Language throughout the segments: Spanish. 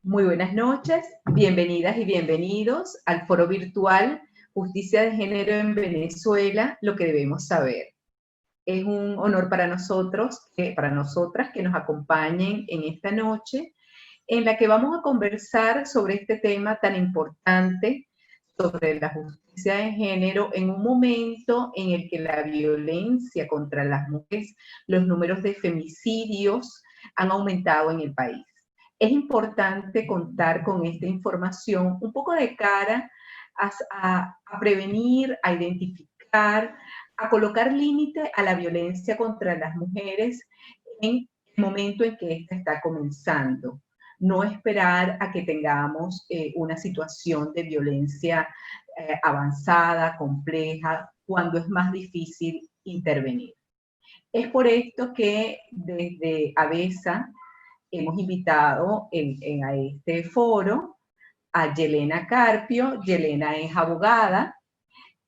Muy buenas noches, bienvenidas y bienvenidos al foro virtual Justicia de Género en Venezuela, lo que debemos saber. Es un honor para nosotros, para nosotras, que nos acompañen en esta noche en la que vamos a conversar sobre este tema tan importante, sobre la justicia de género, en un momento en el que la violencia contra las mujeres, los números de femicidios han aumentado en el país. Es importante contar con esta información un poco de cara a prevenir, a identificar, a colocar límite a la violencia contra las mujeres en el momento en que ésta está comenzando. No esperar a que tengamos una situación de violencia avanzada, compleja, cuando es más difícil intervenir. Es por esto que desde ABESA hemos invitado a este foro a Yelena Carpio. Yelena es abogada,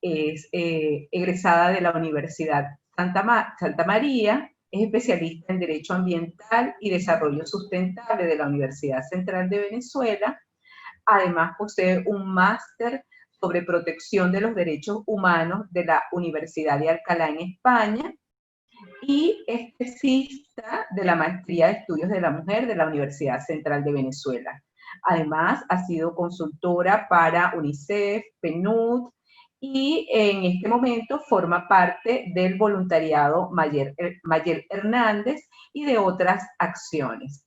es egresada de la Universidad Santa María, es especialista en Derecho Ambiental y Desarrollo Sustentable de la Universidad Central de Venezuela. Además, posee un máster sobre protección de los derechos humanos de la Universidad de Alcalá en España y es tesista de la Maestría de Estudios de la Mujer de la Universidad Central de Venezuela. Además, ha sido consultora para UNICEF, PNUD, y en este momento forma parte del voluntariado Mayel Hernández y de otras acciones.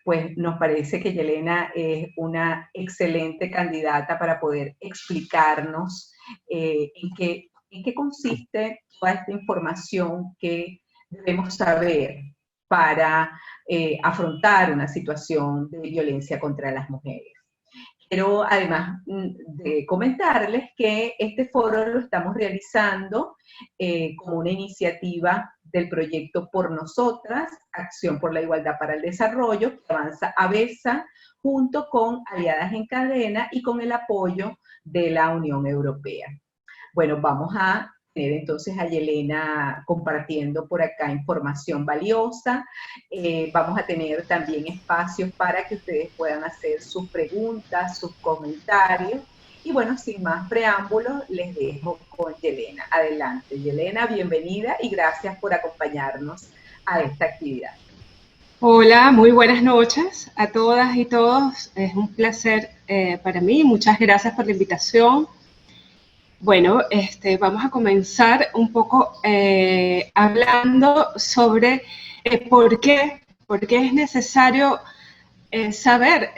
Pues nos parece que Yelena es una excelente candidata para poder explicarnos en qué consiste toda esta información que debemos saber para afrontar una situación de violencia contra las mujeres. Quiero además de comentarles que este foro lo estamos realizando como una iniciativa del proyecto Por Nosotras, Acción por la Igualdad para el Desarrollo, que avanza ABESA junto con Aliadas en Cadena y con el apoyo de la Unión Europea. Bueno, vamos a tener entonces a Yelena compartiendo por acá información valiosa. Vamos a tener también espacios para que ustedes puedan hacer sus preguntas, sus comentarios. Y bueno, sin más preámbulos, les dejo con Yelena. Adelante, Yelena, bienvenida y gracias por acompañarnos a esta actividad. Hola, muy buenas noches a todas y todos. Es un placer para mí. Muchas gracias por la invitación. Bueno, vamos a comenzar un poco hablando sobre por qué es necesario saber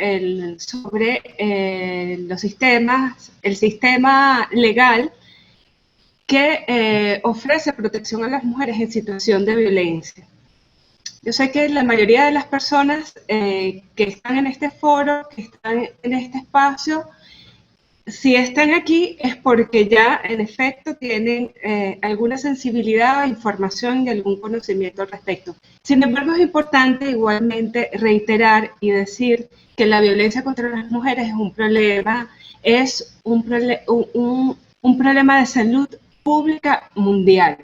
sobre los sistemas, el sistema legal que ofrece protección a las mujeres en situación de violencia. Yo sé que la mayoría de las personas que están en este foro, que están en este espacio, si están aquí es porque ya en efecto tienen alguna sensibilidad, información y algún conocimiento al respecto. Sin embargo, es importante igualmente reiterar y decir que la violencia contra las mujeres es un problema de salud pública mundial,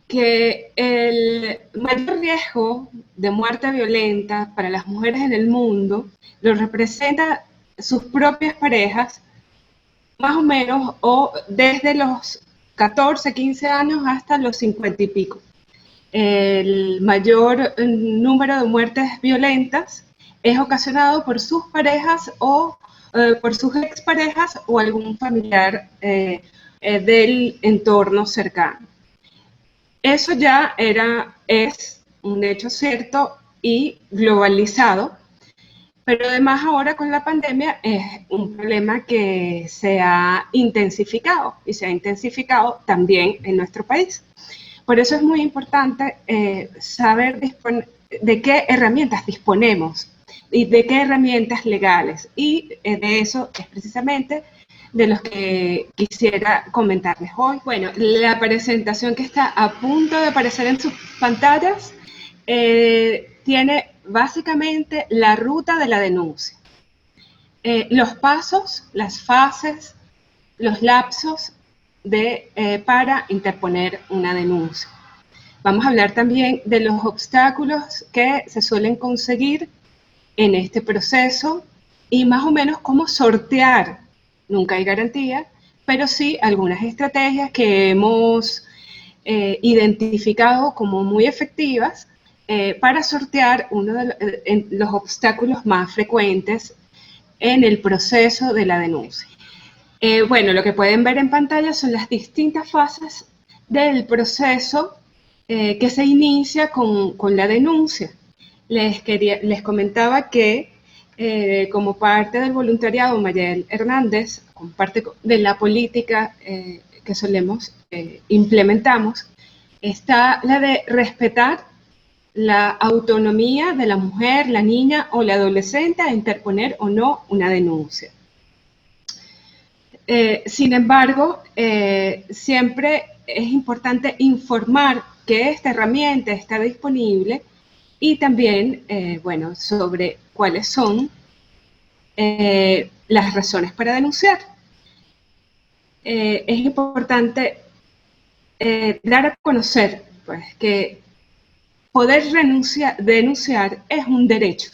que el mayor riesgo de muerte violenta para las mujeres en el mundo lo representa sus propias parejas, más o menos, o desde los 14, 15 años hasta los 50 y pico. El mayor número de muertes violentas es ocasionado por sus parejas o por sus exparejas o algún familiar del entorno cercano. Eso ya es un hecho cierto y globalizado, pero además ahora con la pandemia es un problema que se ha intensificado y se ha intensificado también en nuestro país. Por eso es muy importante saber de qué herramientas disponemos y de qué herramientas legales. Y de eso es precisamente de los que quisiera comentarles hoy. Bueno, la presentación que está a punto de aparecer en sus pantallas tiene básicamente la ruta de la denuncia. Los pasos, las fases, los lapsos para interponer una denuncia. Vamos a hablar también de los obstáculos que se suelen conseguir en este proceso y más o menos cómo sortear, nunca hay garantía, pero sí algunas estrategias que hemos identificado como muy efectivas para sortear uno de los obstáculos más frecuentes en el proceso de la denuncia. Bueno, lo que pueden ver en pantalla son las distintas fases del proceso que se inicia con la denuncia. Les comentaba que como parte del voluntariado Mayel Hernández, como parte de la política que implementamos, está la de respetar la autonomía de la mujer, la niña o la adolescente a interponer o no una denuncia. Sin embargo, siempre es importante informar que esta herramienta está disponible y también, bueno, sobre cuáles son las razones para denunciar. Es importante dar a conocer pues, que poder denunciar es un derecho.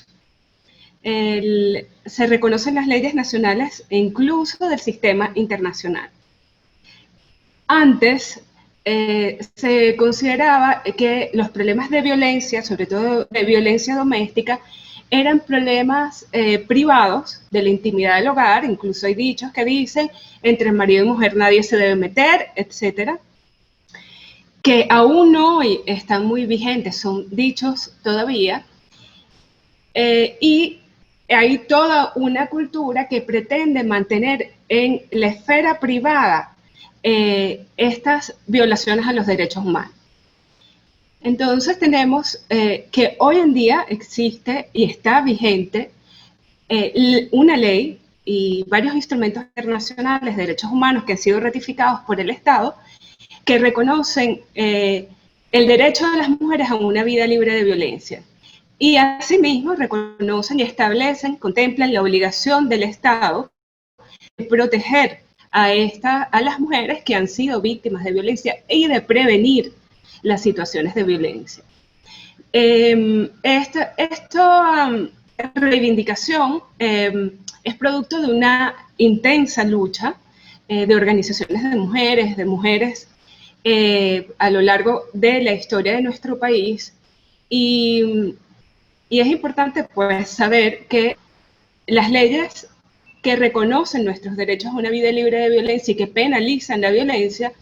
Se reconocen las leyes nacionales e incluso del sistema internacional. Antes se consideraba que los problemas de violencia, sobre todo de violencia doméstica, eran problemas privados de la intimidad del hogar, incluso hay dichos que dicen entre marido y mujer nadie se debe meter, etcétera, que aún hoy están muy vigentes, son dichos todavía, y hay toda una cultura que pretende mantener en la esfera privada estas violaciones a los derechos humanos. Entonces tenemos que hoy en día existe y está vigente una ley y varios instrumentos internacionales de derechos humanos que han sido ratificados por el Estado que reconocen el derecho de las mujeres a una vida libre de violencia. Y asimismo reconocen y establecen, contemplan la obligación del Estado de proteger a las mujeres que han sido víctimas de violencia y de prevenir las situaciones de violencia. Esta reivindicación es producto de una intensa lucha de organizaciones de mujeres a lo largo de la historia de nuestro país y es importante pues saber que las leyes que reconocen nuestros derechos a una vida libre de violencia y que penalizan la violencia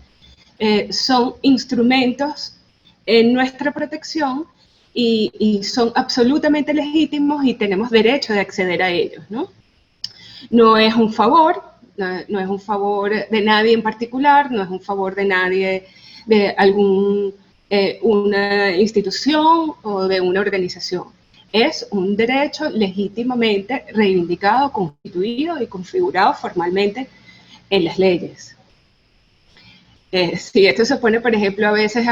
son instrumentos en nuestra protección y son absolutamente legítimos y tenemos derecho de acceder a ellos, ¿no? No es un favor, no es un favor de nadie en particular, no es un favor de nadie, de una institución o de una organización. Es un derecho legítimamente reivindicado, constituido y configurado formalmente en las leyes. Sí, esto se pone, por ejemplo, a veces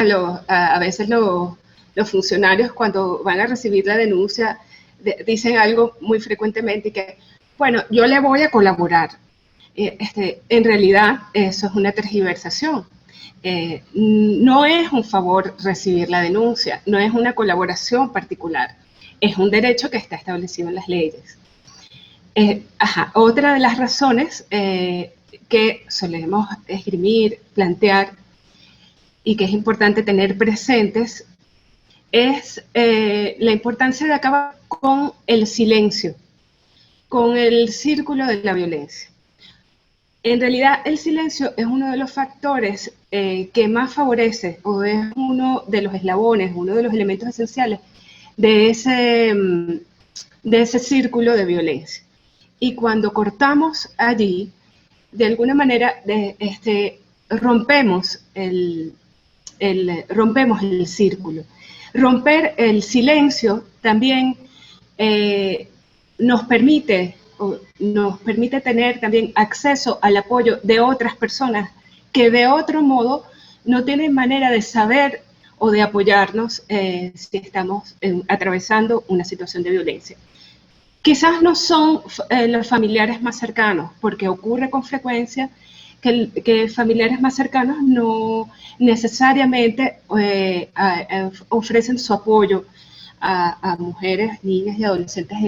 los funcionarios cuando van a recibir la denuncia dicen algo muy frecuentemente que, bueno, yo le voy a colaborar. En realidad eso es una tergiversación. No es un favor recibir la denuncia, no es una colaboración particular, es un derecho que está establecido en las leyes. Otra de las razones que solemos esgrimir, plantear y que es importante tener presentes es la importancia de acabar con el silencio, con el círculo de la violencia. En realidad, el silencio es uno de los factores que más favorece, o es uno de los eslabones, uno de los elementos esenciales de ese círculo de violencia. Y cuando cortamos allí, de alguna manera rompemos el círculo. Romper el silencio también nos permite tener también acceso al apoyo de otras personas que de otro modo no tienen manera de saber o de apoyarnos si estamos atravesando una situación de violencia. Quizás no son los familiares más cercanos, porque ocurre con frecuencia que familiares más cercanos no necesariamente ofrecen su apoyo a mujeres, niñas y adolescentes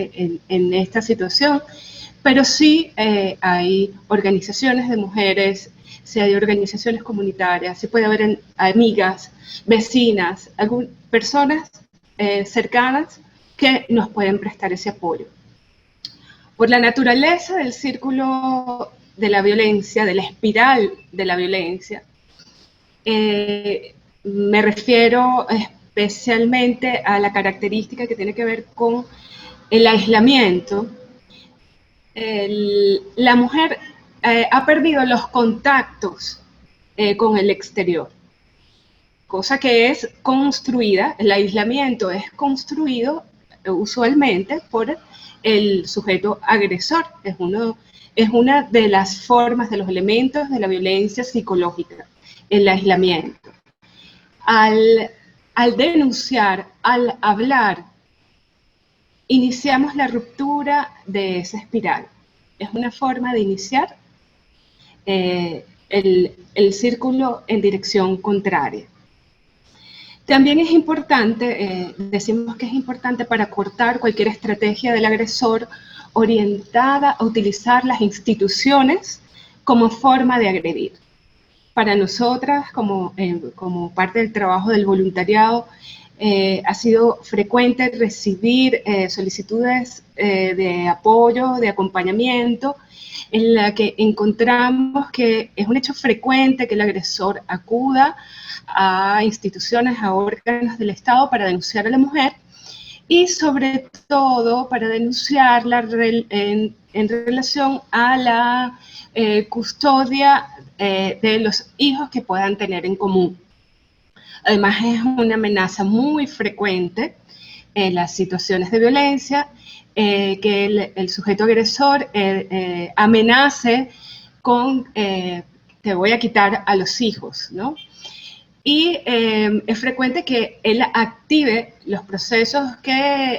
en esta situación, pero sí hay organizaciones de mujeres, sí hay organizaciones comunitarias, sí puede haber amigas, vecinas, personas cercanas que nos pueden prestar ese apoyo. Por la naturaleza del círculo de la violencia, de la espiral de la violencia, me refiero especialmente a la característica que tiene que ver con el aislamiento. La mujer ha perdido los contactos con el exterior, cosa que es construida, el aislamiento es construido usualmente por el sujeto agresor, es una de las formas, de los elementos de la violencia psicológica, el aislamiento. Al denunciar, al hablar, iniciamos la ruptura de esa espiral. Es una forma de iniciar el círculo en dirección contraria. También es importante, decimos que es importante para cortar cualquier estrategia del agresor orientada a utilizar las instituciones como forma de agredir. Para nosotras, como parte del trabajo del voluntariado, ha sido frecuente recibir solicitudes de apoyo, de acompañamiento, en la que encontramos que es un hecho frecuente que el agresor acuda a instituciones, a órganos del Estado para denunciar a la mujer y sobre todo para denunciarla en relación a la custodia de los hijos que puedan tener en común. Además es una amenaza muy frecuente en las situaciones de violencia, que el sujeto agresor amenace con te voy a quitar a los hijos, ¿no? Y es frecuente que él active los procesos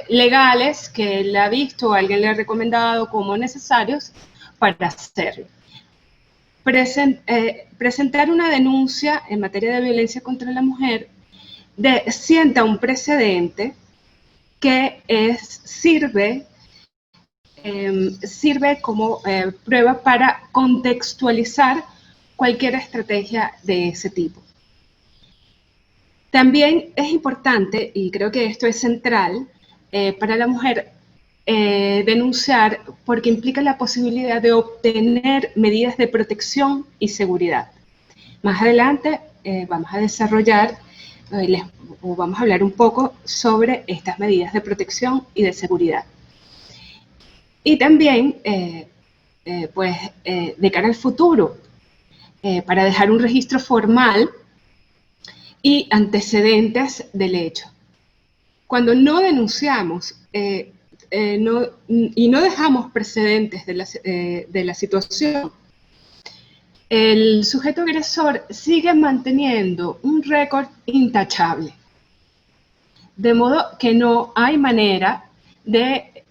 legales que él ha visto o alguien le ha recomendado como necesarios para hacerlo. Presentar una denuncia en materia de violencia contra la mujer sienta un precedente que sirve como prueba para contextualizar cualquier estrategia de ese tipo. También es importante, y creo que esto es central, para la mujer denunciar porque implica la posibilidad de obtener medidas de protección y seguridad. Más adelante vamos a desarrollar, vamos a hablar un poco sobre estas medidas de protección y de seguridad. Y también, de cara al futuro, para dejar un registro formal y antecedentes del hecho. Cuando no denunciamos y no dejamos precedentes de la situación, el sujeto agresor sigue manteniendo un récord intachable. De modo que no hay manera de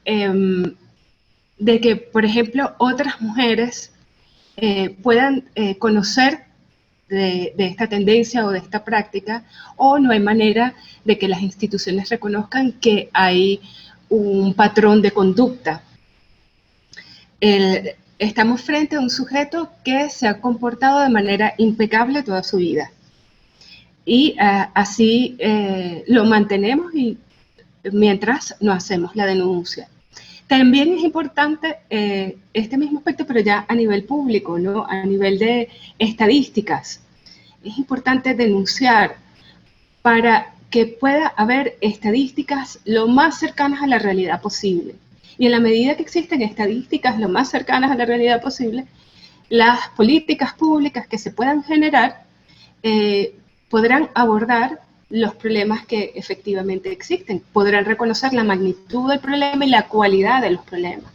que, por ejemplo, otras mujeres puedan conocer de esta tendencia o de esta práctica, o no hay manera de que las instituciones reconozcan que hay un patrón de conducta. Estamos frente a un sujeto que se ha comportado de manera impecable toda su vida. Y así lo mantenemos mientras no hacemos la denuncia. También es importante este mismo aspecto, pero ya a nivel público, ¿no? A nivel de estadísticas. Es importante denunciar para que pueda haber estadísticas lo más cercanas a la realidad posible. Y en la medida que existen estadísticas lo más cercanas a la realidad posible, las políticas públicas que se puedan generar podrán abordar los problemas que efectivamente existen, podrán reconocer la magnitud del problema y la cualidad de los problemas.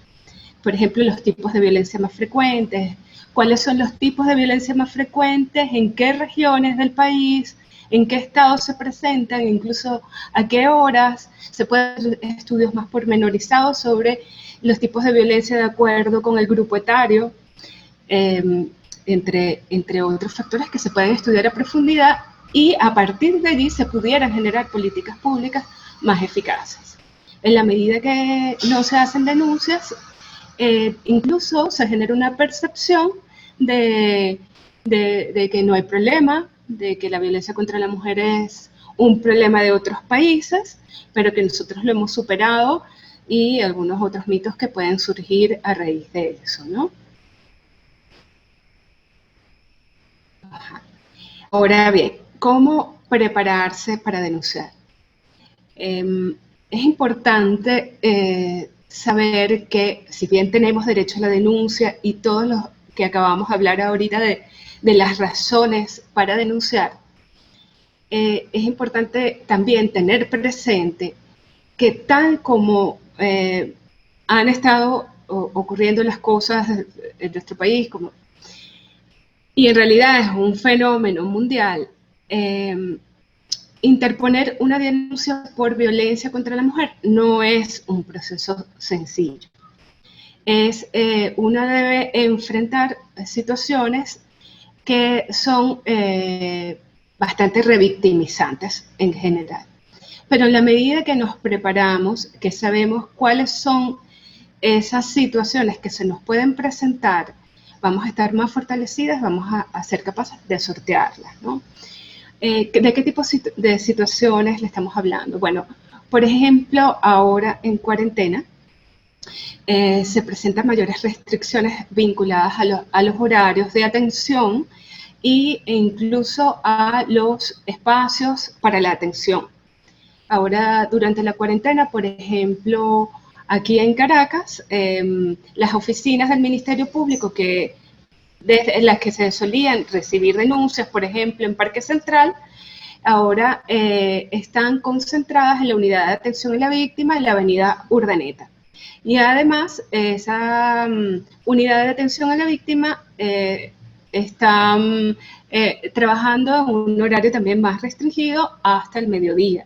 Por ejemplo, los tipos de violencia más frecuentes, cuáles son los tipos de violencia más frecuentes, en qué regiones del país, en qué estados se presentan, incluso a qué horas. Se pueden hacer estudios más pormenorizados sobre los tipos de violencia de acuerdo con el grupo etario, entre otros factores que se pueden estudiar a profundidad, y a partir de allí se pudieran generar políticas públicas más eficaces. En la medida que no se hacen denuncias, incluso se genera una percepción de que no hay problema, de que la violencia contra la mujer es un problema de otros países, pero que nosotros lo hemos superado, y algunos otros mitos que pueden surgir a raíz de eso, ¿no? Ahora bien, ¿cómo prepararse para denunciar? Es importante saber que, si bien tenemos derecho a la denuncia y todos los que acabamos de hablar ahorita de las razones para denunciar, es importante también tener presente que tal como han estado ocurriendo las cosas en nuestro país, y en realidad es un fenómeno mundial, interponer una denuncia por violencia contra la mujer no es un proceso sencillo. Una debe enfrentar situaciones que son bastante revictimizantes en general. Pero en la medida que nos preparamos, que sabemos cuáles son esas situaciones que se nos pueden presentar, vamos a estar más fortalecidas, vamos a ser capaces de sortearlas, ¿no? ¿De qué tipo de situaciones le estamos hablando? Bueno, por ejemplo, ahora en cuarentena se presentan mayores restricciones vinculadas a los horarios de atención e incluso a los espacios para la atención. Ahora, durante la cuarentena, por ejemplo, aquí en Caracas, las oficinas del Ministerio Público, desde las que se solían recibir denuncias, por ejemplo, en Parque Central, ahora están concentradas en la unidad de atención a la víctima en la avenida Urdaneta. Y además, esa unidad de atención a la víctima está trabajando en un horario también más restringido hasta el mediodía.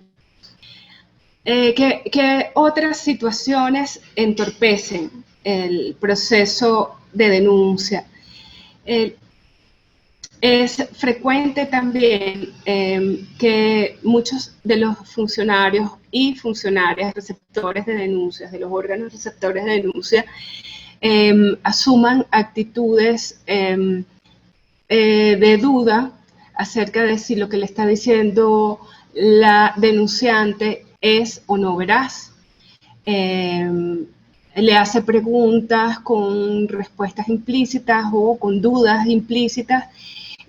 ¿Qué otras situaciones entorpecen el proceso de denuncia? Es frecuente también que muchos de los funcionarios y funcionarias receptores de denuncias, de los órganos receptores de denuncia, asuman actitudes de duda acerca de si lo que le está diciendo la denunciante es o no veraz. Le hace preguntas con respuestas implícitas o con dudas implícitas,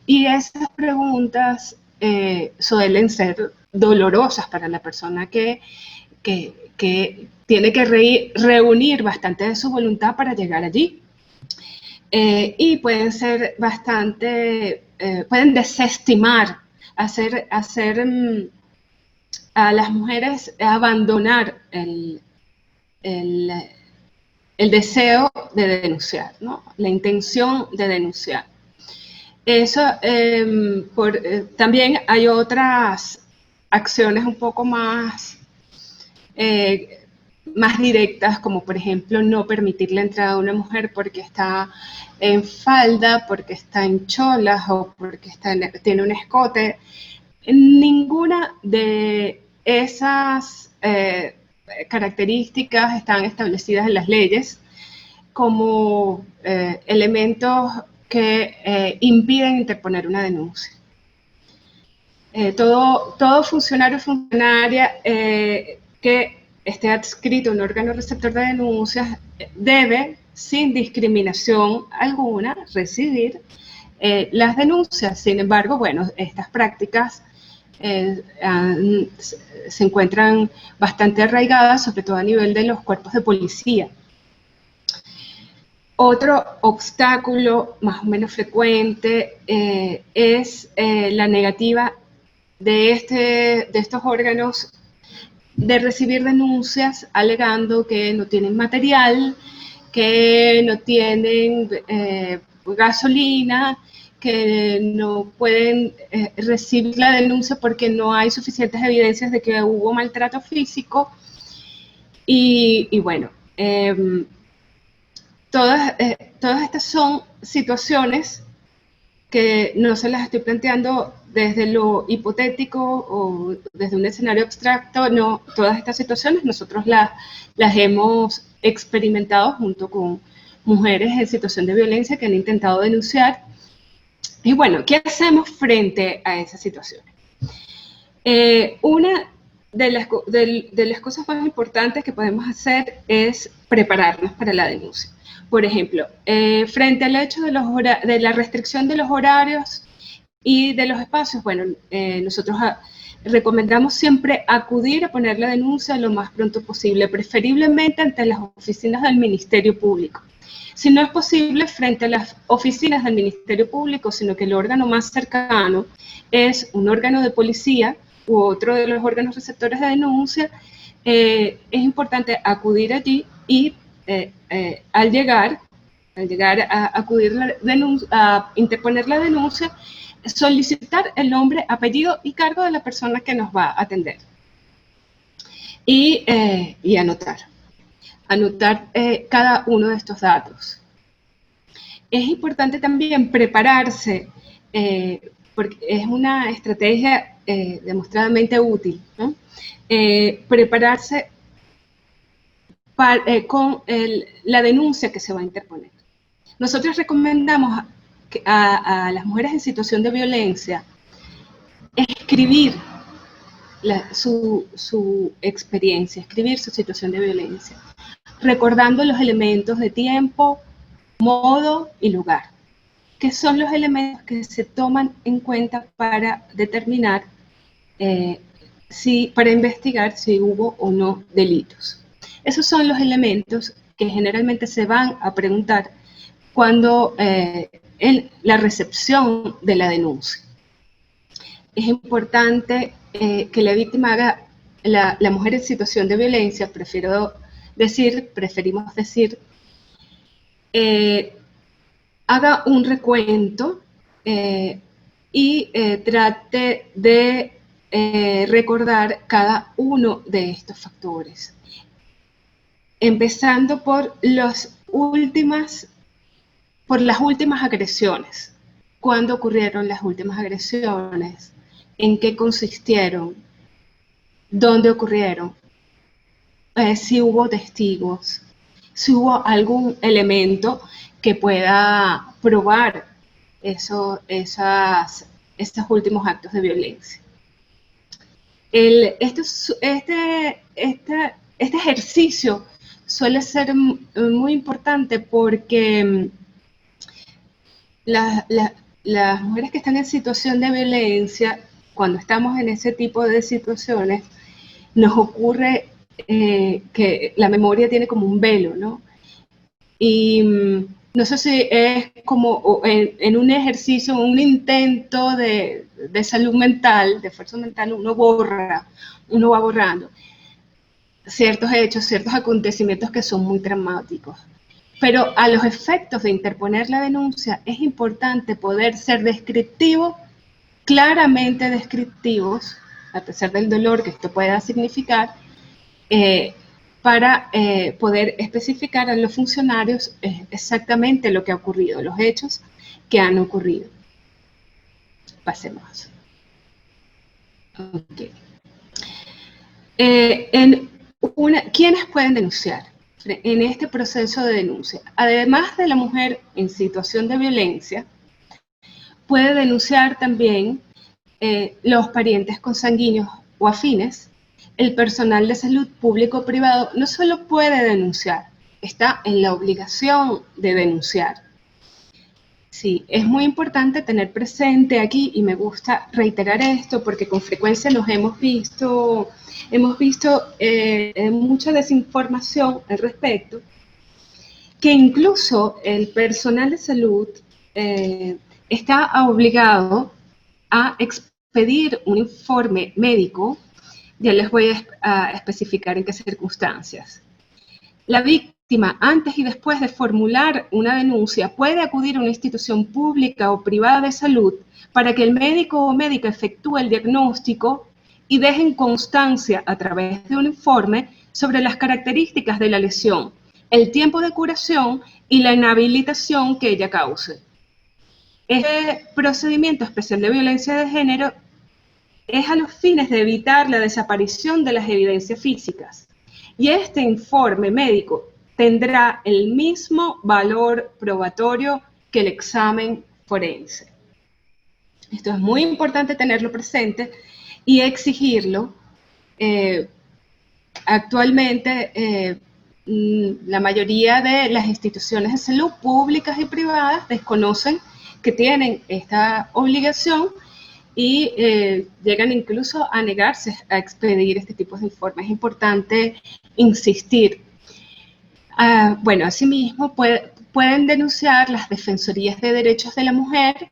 y esas preguntas suelen ser dolorosas para la persona que tiene que reunir bastante de su voluntad para llegar allí. Y pueden ser pueden desestimar, hacer a las mujeres abandonar el deseo de denunciar, ¿no? La intención de denunciar. Eso, también hay otras acciones un poco más directas, como por ejemplo no permitir la entrada a una mujer porque está en falda, porque está en cholas o porque tiene un escote. Ninguna de esas características están establecidas en las leyes como elementos que impiden interponer una denuncia. Todo funcionario o funcionaria que esté adscrito a un órgano receptor de denuncias debe, sin discriminación alguna, recibir las denuncias. Sin embargo, bueno, estas prácticas se encuentran bastante arraigadas, sobre todo a nivel de los cuerpos de policía. Otro obstáculo más o menos frecuente es la negativa de estos órganos de recibir denuncias alegando que no tienen material, que no tienen gasolina, que no pueden recibir la denuncia porque no hay suficientes evidencias de que hubo maltrato físico. Y bueno, todas estas son situaciones que no se las estoy planteando desde lo hipotético o desde un escenario abstracto, no, todas estas situaciones nosotros las hemos experimentado junto con mujeres en situación de violencia que han intentado denunciar. Y bueno, ¿qué hacemos frente a esa situación? Una de las cosas más importantes que podemos hacer es prepararnos para la denuncia. Por ejemplo, frente al hecho de la restricción de los horarios y de los espacios, bueno, nosotros recomendamos siempre acudir a poner la denuncia lo más pronto posible, preferiblemente ante las oficinas del Ministerio Público. Si no es posible frente a las oficinas del Ministerio Público, sino que el órgano más cercano es un órgano de policía u otro de los órganos receptores de denuncia, es importante acudir allí y al llegar a interponer la denuncia, solicitar el nombre, apellido y cargo de la persona que nos va a atender. Y anotar cada uno de estos datos. Es importante también prepararse, porque es una estrategia demostradamente útil, ¿no? Prepararse con la denuncia que se va a interponer. Nosotros recomendamos a las mujeres en situación de violencia escribir su experiencia, escribir su situación de violencia, recordando los elementos de tiempo, modo y lugar, que son los elementos que se toman en cuenta para determinar, para investigar si hubo o no delitos. Esos son los elementos que generalmente se van a preguntar cuando en la recepción de la denuncia. Es importante que la víctima haga, la mujer en situación de violencia, preferimos decir, haga un recuento y trate de recordar cada uno de estos factores, empezando por las últimas agresiones. ¿Cuándo ocurrieron las últimas agresiones? ¿En qué consistieron? ¿Dónde ocurrieron? Si hubo testigos, si hubo algún elemento que pueda probar estos últimos actos de violencia. Este ejercicio suele ser muy importante porque las mujeres que están en situación de violencia, cuando estamos en ese tipo de situaciones, nos ocurre que la memoria tiene como un velo, ¿no? Y no sé si es como en un ejercicio, un intento de salud mental, de esfuerzo mental, uno va borrando ciertos hechos, ciertos acontecimientos que son muy traumáticos. Pero a los efectos de interponer la denuncia es importante poder ser descriptivo, claramente descriptivos, a pesar del dolor que esto pueda significar, para poder especificar a los funcionarios exactamente lo que ha ocurrido, los hechos que han ocurrido. Pasemos. Okay. ¿Quiénes pueden denunciar en este proceso de denuncia? Además de la mujer en situación de violencia, puede denunciar también los parientes consanguíneos o afines. El personal de salud público o privado no solo puede denunciar, está en la obligación de denunciar. Sí, es muy importante tener presente aquí, y me gusta reiterar esto porque con frecuencia nos hemos visto mucha desinformación al respecto, que incluso el personal de salud está obligado a expedir un informe médico. Ya les voy a especificar en qué circunstancias. La víctima, antes y después de formular una denuncia, puede acudir a una institución pública o privada de salud para que el médico o médica efectúe el diagnóstico y dejen constancia a través de un informe sobre las características de la lesión, el tiempo de curación y la inhabilitación que ella cause. Este procedimiento especial de violencia de género es a los fines de evitar la desaparición de las evidencias físicas. Y este informe médico tendrá el mismo valor probatorio que el examen forense. Esto es muy importante tenerlo presente y exigirlo. Actualmente, la mayoría de las instituciones de salud públicas y privadas desconocen que tienen esta obligación y llegan incluso a negarse a expedir este tipo de informes. Es importante insistir. Bueno, asimismo pueden denunciar las defensorías de derechos de la mujer,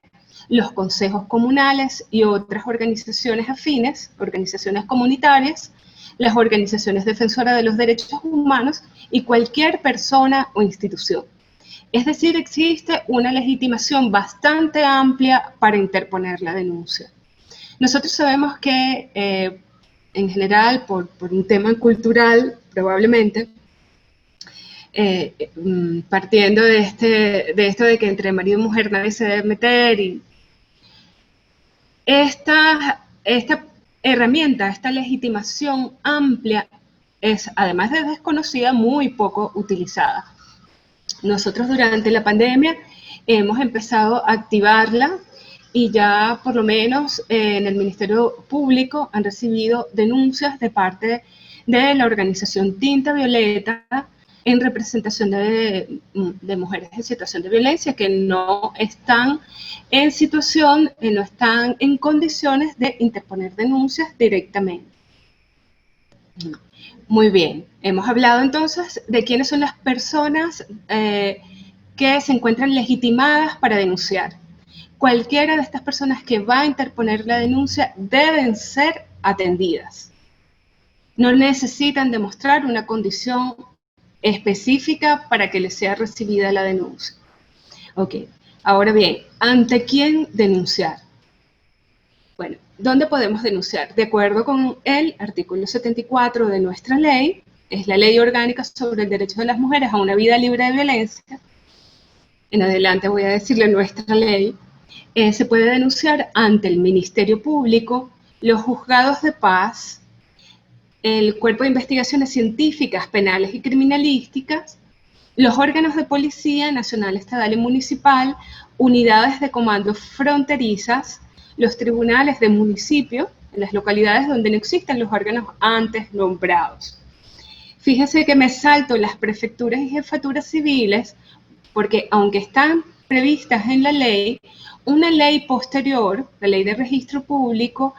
los consejos comunales y otras organizaciones afines, organizaciones comunitarias, las organizaciones defensoras de los derechos humanos y cualquier persona o institución. Es decir, existe una legitimación bastante amplia para interponer la denuncia. Nosotros sabemos que, en general, por un tema cultural, probablemente, partiendo de esto de que entre marido y mujer nadie se debe meter, y esta herramienta, esta legitimación amplia, es, además de desconocida, muy poco utilizada. Nosotros durante la pandemia hemos empezado a activarla y ya por lo menos en el Ministerio Público han recibido denuncias de parte de la organización Tinta Violeta en representación de mujeres en situación de violencia que no están en situación, no están en condiciones de interponer denuncias directamente. Muy bien, hemos hablado entonces de quiénes son las personas que se encuentran legitimadas para denunciar. Cualquiera de estas personas que va a interponer la denuncia deben ser atendidas. No necesitan demostrar una condición específica para que les sea recibida la denuncia. Ok, ahora bien, ¿ante quién denunciar? Bueno, ¿dónde podemos denunciar? De acuerdo con el artículo 74 de nuestra ley, es la Ley Orgánica sobre el Derecho de las Mujeres a una Vida Libre de Violencia. En adelante voy a decirle nuestra ley. Se puede denunciar ante el Ministerio Público, los juzgados de paz, el Cuerpo de Investigaciones Científicas, Penales y Criminalísticas, los órganos de policía nacional, estatal y municipal, unidades de comando fronterizas, los tribunales de municipio, en las localidades donde no existen los órganos antes nombrados. Fíjense que me salto las prefecturas y jefaturas civiles, porque aunque están previstas en la ley, una ley posterior, la Ley de Registro Público,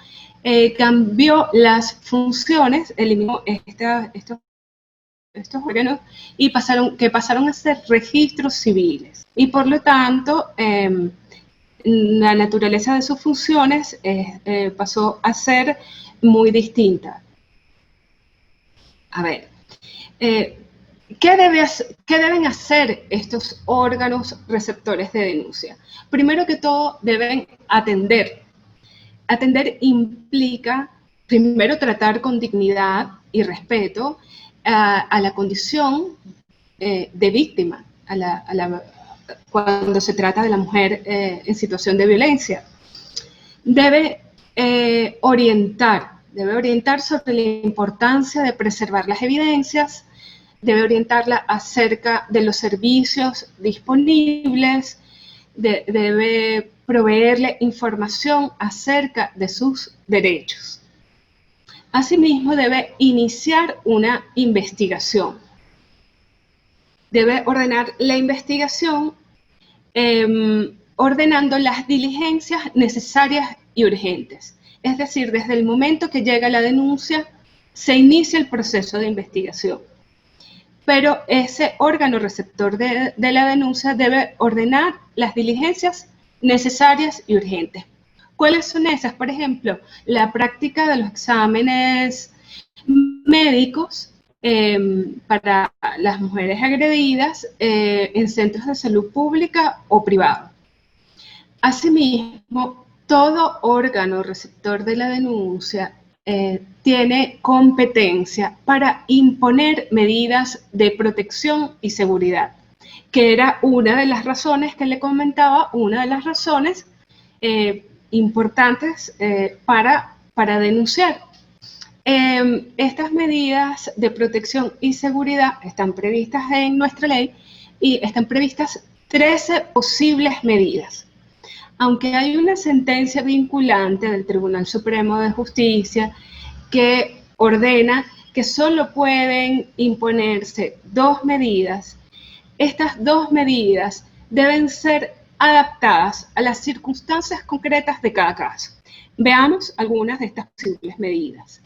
cambió las funciones, eliminó estos órganos y pasaron a ser registros civiles. Y por lo tanto, la naturaleza de sus funciones pasó a ser muy distinta. A ver, ¿qué deben hacer estos órganos receptores de denuncia? Primero que todo, deben atender. Atender implica, primero, tratar con dignidad y respeto a la condición de víctima, cuando se trata de la mujer en situación de violencia. Debe orientar sobre la importancia de preservar las evidencias, debe orientarla acerca de los servicios disponibles, debe proveerle información acerca de sus derechos. Asimismo, debe iniciar una investigación. Debe ordenar la investigación ordenando las diligencias necesarias y urgentes. Es decir, desde el momento que llega la denuncia, se inicia el proceso de investigación. Pero ese órgano receptor de la denuncia debe ordenar las diligencias necesarias y urgentes. ¿Cuáles son esas? Por ejemplo, la práctica de los exámenes médicos para las mujeres agredidas en centros de salud pública o privada. Asimismo, todo órgano receptor de la denuncia tiene competencia para imponer medidas de protección y seguridad. que era una de las razones que le comentaba, una de las razones importantes para denunciar. Estas medidas de protección y seguridad están previstas en nuestra ley y están previstas 13 posibles medidas. Aunque hay una sentencia vinculante del Tribunal Supremo de Justicia que ordena que solo pueden imponerse 2 medidas, estas 2 medidas deben ser adaptadas a las circunstancias concretas de cada caso. Veamos algunas de estas posibles medidas.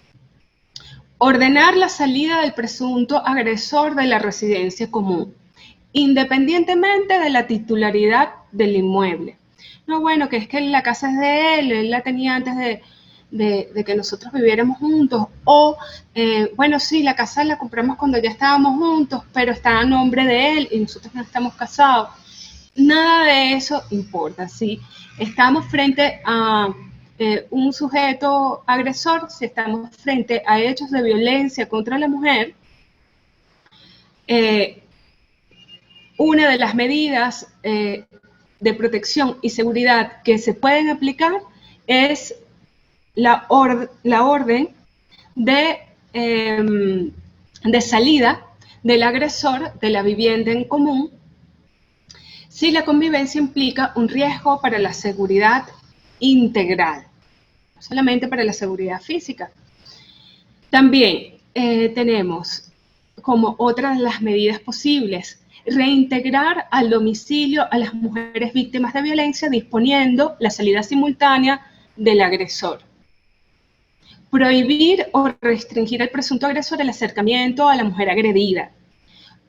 Ordenar la salida del presunto agresor de la residencia común, independientemente de la titularidad del inmueble. No, bueno, que es que la casa es de él la tenía antes de que nosotros viviéramos juntos, o, bueno, sí, la casa la compramos cuando ya estábamos juntos, pero está a nombre de él y nosotros no estamos casados. Nada de eso importa, ¿sí? Estamos frente a un sujeto agresor, si estamos frente a hechos de violencia contra la mujer, una de las medidas de protección y seguridad que se pueden aplicar es la orden de salida del agresor de la vivienda en común si la convivencia implica un riesgo para la seguridad integral, no solamente para la seguridad física. También tenemos como otra de las medidas posibles reintegrar al domicilio a las mujeres víctimas de violencia disponiendo la salida simultánea del agresor. Prohibir o restringir al presunto agresor el acercamiento a la mujer agredida.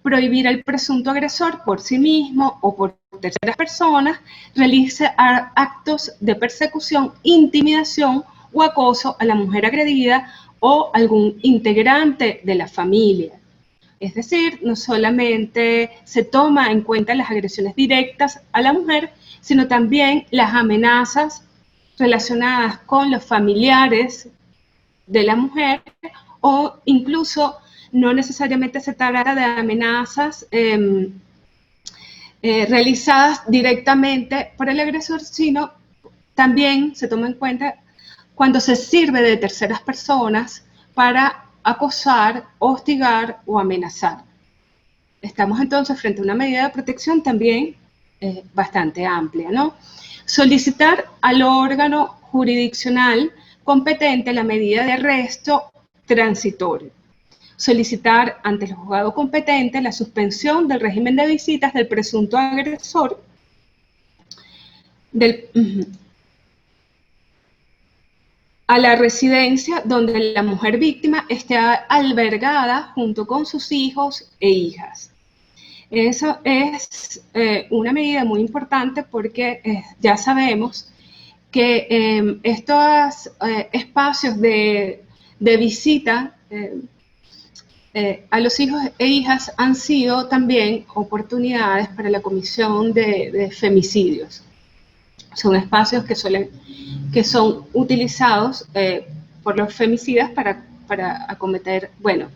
Prohibir al presunto agresor por sí mismo o por terceras personas realizar actos de persecución, intimidación o acoso a la mujer agredida o algún integrante de la familia. Es decir, no solamente se toma en cuenta las agresiones directas a la mujer, sino también las amenazas relacionadas con los familiares de la mujer o incluso no necesariamente se trata de amenazas realizadas directamente por el agresor, sino también se toma en cuenta cuando se sirve de terceras personas para acosar, hostigar o amenazar. Estamos entonces frente a una medida de protección también bastante amplia, ¿no? Solicitar al órgano jurisdiccional competente la medida de arresto transitorio. Solicitar ante el juzgado competente la suspensión del régimen de visitas del presunto agresor a la residencia donde la mujer víctima esté albergada junto con sus hijos e hijas. Eso es una medida muy importante porque ya sabemos que estos espacios de visita a los hijos e hijas han sido también oportunidades para la comisión de femicidios. Son espacios que son utilizados por los femicidas para acometer, bueno,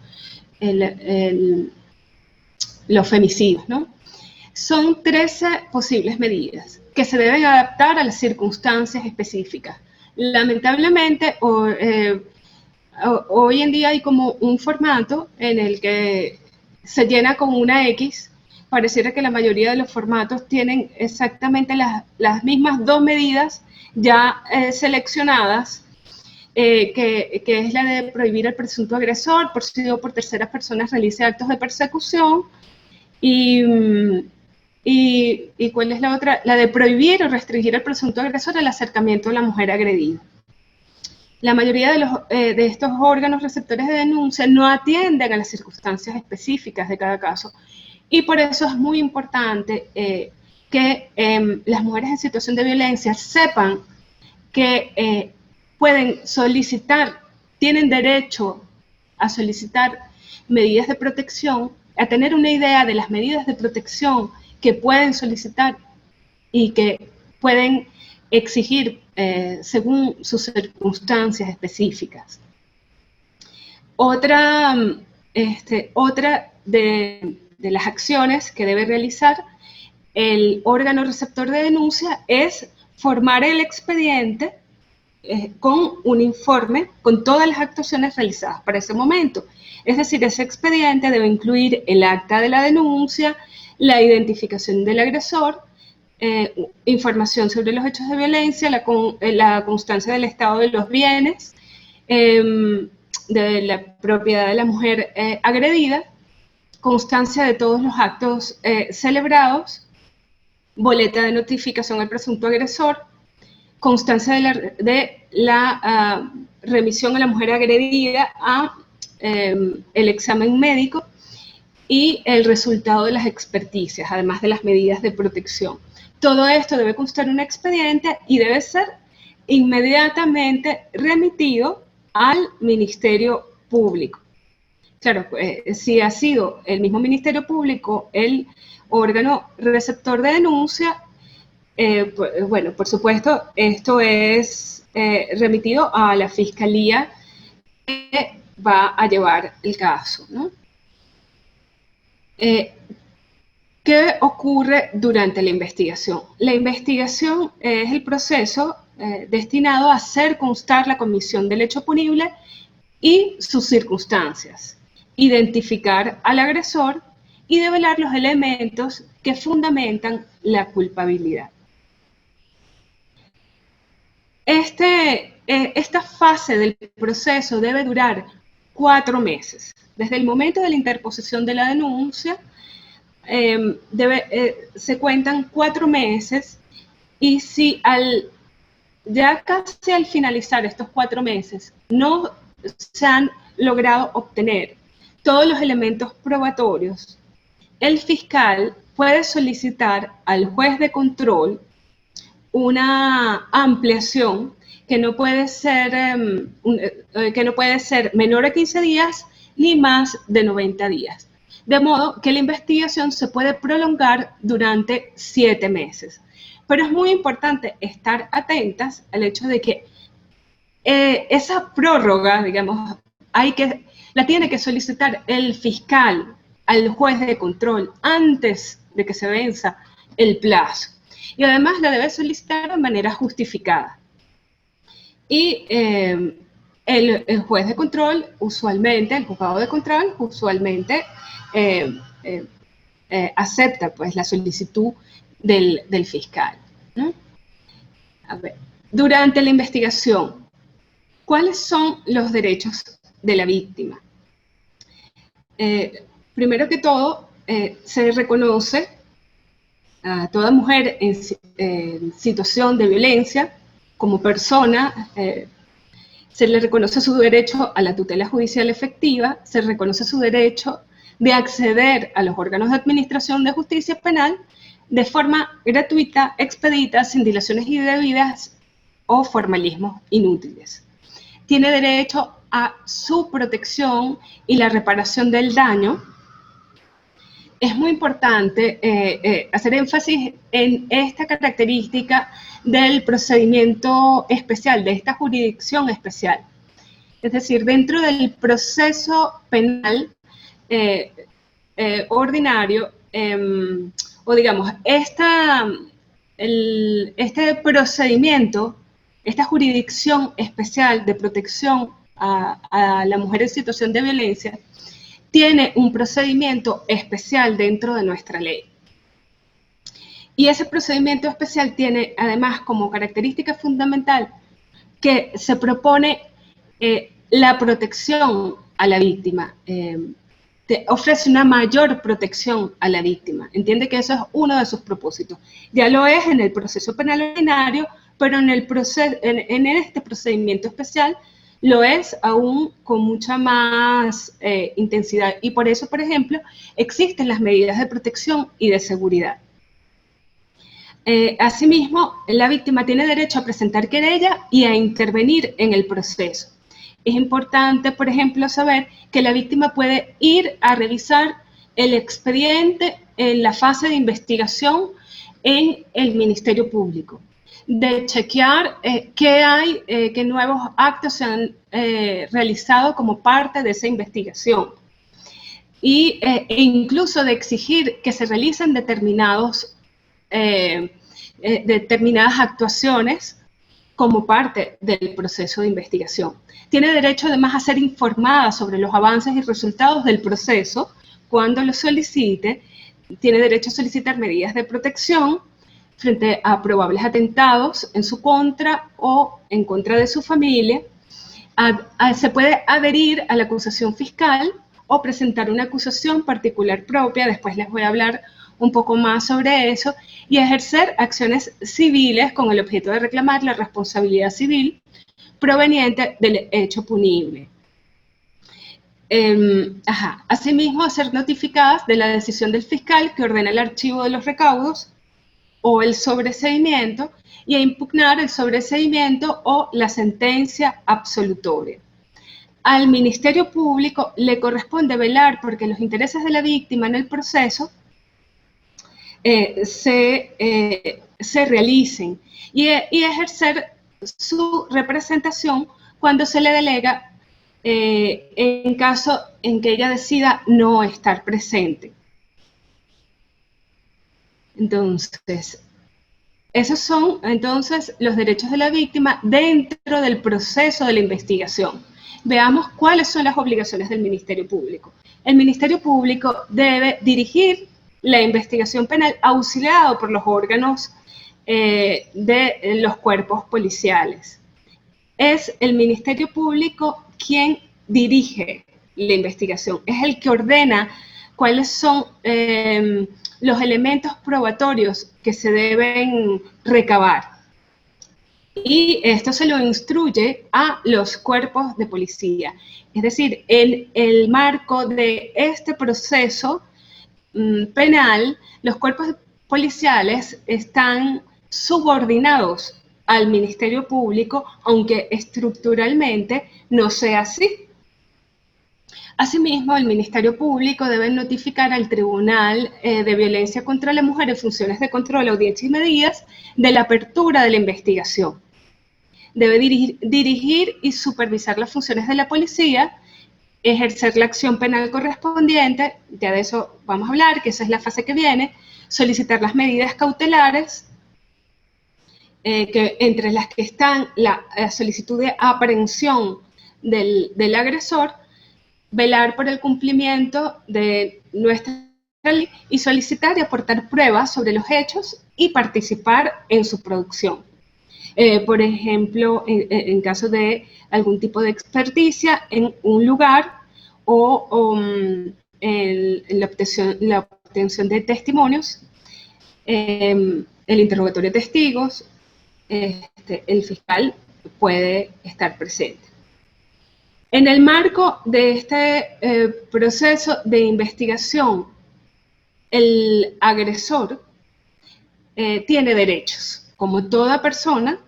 los femicidios, ¿no? Son 13 posibles medidas que se deben adaptar a las circunstancias específicas. Lamentablemente, hoy en día hay como un formato en el que se llena con una X. Pareciera que la mayoría de los formatos tienen exactamente las mismas 2 medidas ya seleccionadas, que es la de prohibir al presunto agresor por sí o por terceras personas realice actos de persecución y ¿cuál es la otra? La de prohibir o restringir al presunto agresor el acercamiento a la mujer agredida. La mayoría de estos órganos receptores de denuncia no atienden a las circunstancias específicas de cada caso y por eso es muy importante que las mujeres en situación de violencia sepan que pueden solicitar, tienen derecho a solicitar medidas de protección, a tener una idea de las medidas de protección que pueden solicitar y que pueden exigir según sus circunstancias específicas. Otra de de las acciones que debe realizar el órgano receptor de denuncia es formar el expediente con un informe con todas las actuaciones realizadas para ese momento. Es decir, ese expediente debe incluir el acta de la denuncia, la identificación del agresor, información sobre los hechos de violencia, la constancia del estado de los bienes, de la propiedad de la mujer agredida, constancia de todos los actos celebrados, boleta de notificación al presunto agresor, constancia de la remisión a la mujer agredida a el examen médico y el resultado de las experticias, además de las medidas de protección. Todo esto debe constar en un expediente y debe ser inmediatamente remitido al Ministerio Público. Claro, si ha sido el mismo Ministerio Público el órgano receptor de denuncia, bueno, por supuesto, esto es remitido a la Fiscalía que va a llevar el caso, ¿no? ¿Qué ocurre durante la investigación? La investigación es el proceso destinado a hacer constar la comisión del hecho punible y sus circunstancias, identificar al agresor y develar los elementos que fundamentan la culpabilidad. Esta fase del proceso debe durar 4 meses. Desde el momento de la interposición de la denuncia, se cuentan 4 meses y si ya casi al finalizar estos 4 meses no se han logrado obtener todos los elementos probatorios, el fiscal puede solicitar al juez de control una ampliación que no puede ser menor a 15 días ni más de 90 días. De modo que la investigación se puede prolongar durante 7 meses. Pero es muy importante estar atentas al hecho de que esa prórroga, digamos, la tiene que solicitar el fiscal al juez de control antes de que se venza el plazo. Y además la debe solicitar de manera justificada. Y el juez de control, usualmente, el juzgado de control, usualmente acepta pues, la solicitud del fiscal, ¿no? A ver, durante la investigación, ¿cuáles son los derechos de la víctima? Primero que todo, se reconoce a toda mujer en situación de violencia como persona, se le reconoce su derecho a la tutela judicial efectiva, se reconoce su derecho de acceder a los órganos de administración de justicia penal de forma gratuita, expedita, sin dilaciones indebidas o formalismos inútiles. Tiene derecho a su protección y la reparación del daño. Es muy importante hacer énfasis en esta característica del procedimiento especial, de esta jurisdicción especial. Es decir, dentro del proceso penal ordinario, o digamos, este procedimiento, esta jurisdicción especial de protección a la mujer en situación de violencia, tiene un procedimiento especial dentro de nuestra ley. Y ese procedimiento especial tiene además como característica fundamental que se propone la protección a la víctima, ofrece una mayor protección a la víctima. Entiende que eso es uno de sus propósitos. Ya lo es en el proceso penal ordinario, pero en este procedimiento especial lo es aún con mucha más intensidad. Y por eso, por ejemplo, existen las medidas de protección y de seguridad. Asimismo, la víctima tiene derecho a presentar querella y a intervenir en el proceso. Es importante, por ejemplo, saber que la víctima puede ir a revisar el expediente en la fase de investigación en el Ministerio Público, de chequear qué nuevos actos se han realizado como parte de esa investigación. e incluso de exigir que se realicen determinadas actuaciones como parte del proceso de investigación. Tiene derecho además a ser informada sobre los avances y resultados del proceso cuando lo solicite. Tiene derecho a solicitar medidas de protección frente a probables atentados en su contra o en contra de su familia. Se puede adherir a la acusación fiscal o presentar una acusación particular propia, después les voy a hablar un poco más sobre eso, y ejercer acciones civiles con el objeto de reclamar la responsabilidad civil proveniente del hecho punible. Asimismo, ser notificadas de la decisión del fiscal que ordena el archivo de los recaudos o el sobreseimiento, y a impugnar el sobreseimiento o la sentencia absolutoria. Al Ministerio Público le corresponde velar porque los intereses de la víctima en el proceso se realicen y ejercer su representación cuando se le delega en caso en que ella decida no estar presente. Entonces, esos son entonces los derechos de la víctima dentro del proceso de la investigación. Veamos cuáles son las obligaciones del Ministerio Público. El Ministerio Público debe dirigir la investigación penal auxiliado por los órganos de los cuerpos policiales. Es el Ministerio Público quien dirige la investigación, es el que ordena cuáles son los elementos probatorios que se deben recabar. Y esto se lo instruye a los cuerpos de policía. Es decir, en el marco de este proceso penal, los cuerpos policiales están subordinados al Ministerio Público, aunque estructuralmente no sea así. Asimismo, el Ministerio Público debe notificar al Tribunal de Violencia contra la Mujer en funciones de control, audiencia y medidas de la apertura de la investigación. Debe dirigir y supervisar las funciones de la policía, ejercer la acción penal correspondiente, ya de eso vamos a hablar, que esa es la fase que viene, solicitar las medidas cautelares, que entre las que están la solicitud de aprehensión del agresor, velar por el cumplimiento de nuestra ley y solicitar y aportar pruebas sobre los hechos y participar en su producción. Por ejemplo, en caso de algún tipo de experticia en un lugar o la obtención de testimonios, el interrogatorio de testigos, el fiscal puede estar presente. En el marco de este proceso de investigación, el agresor tiene derechos. Como toda persona,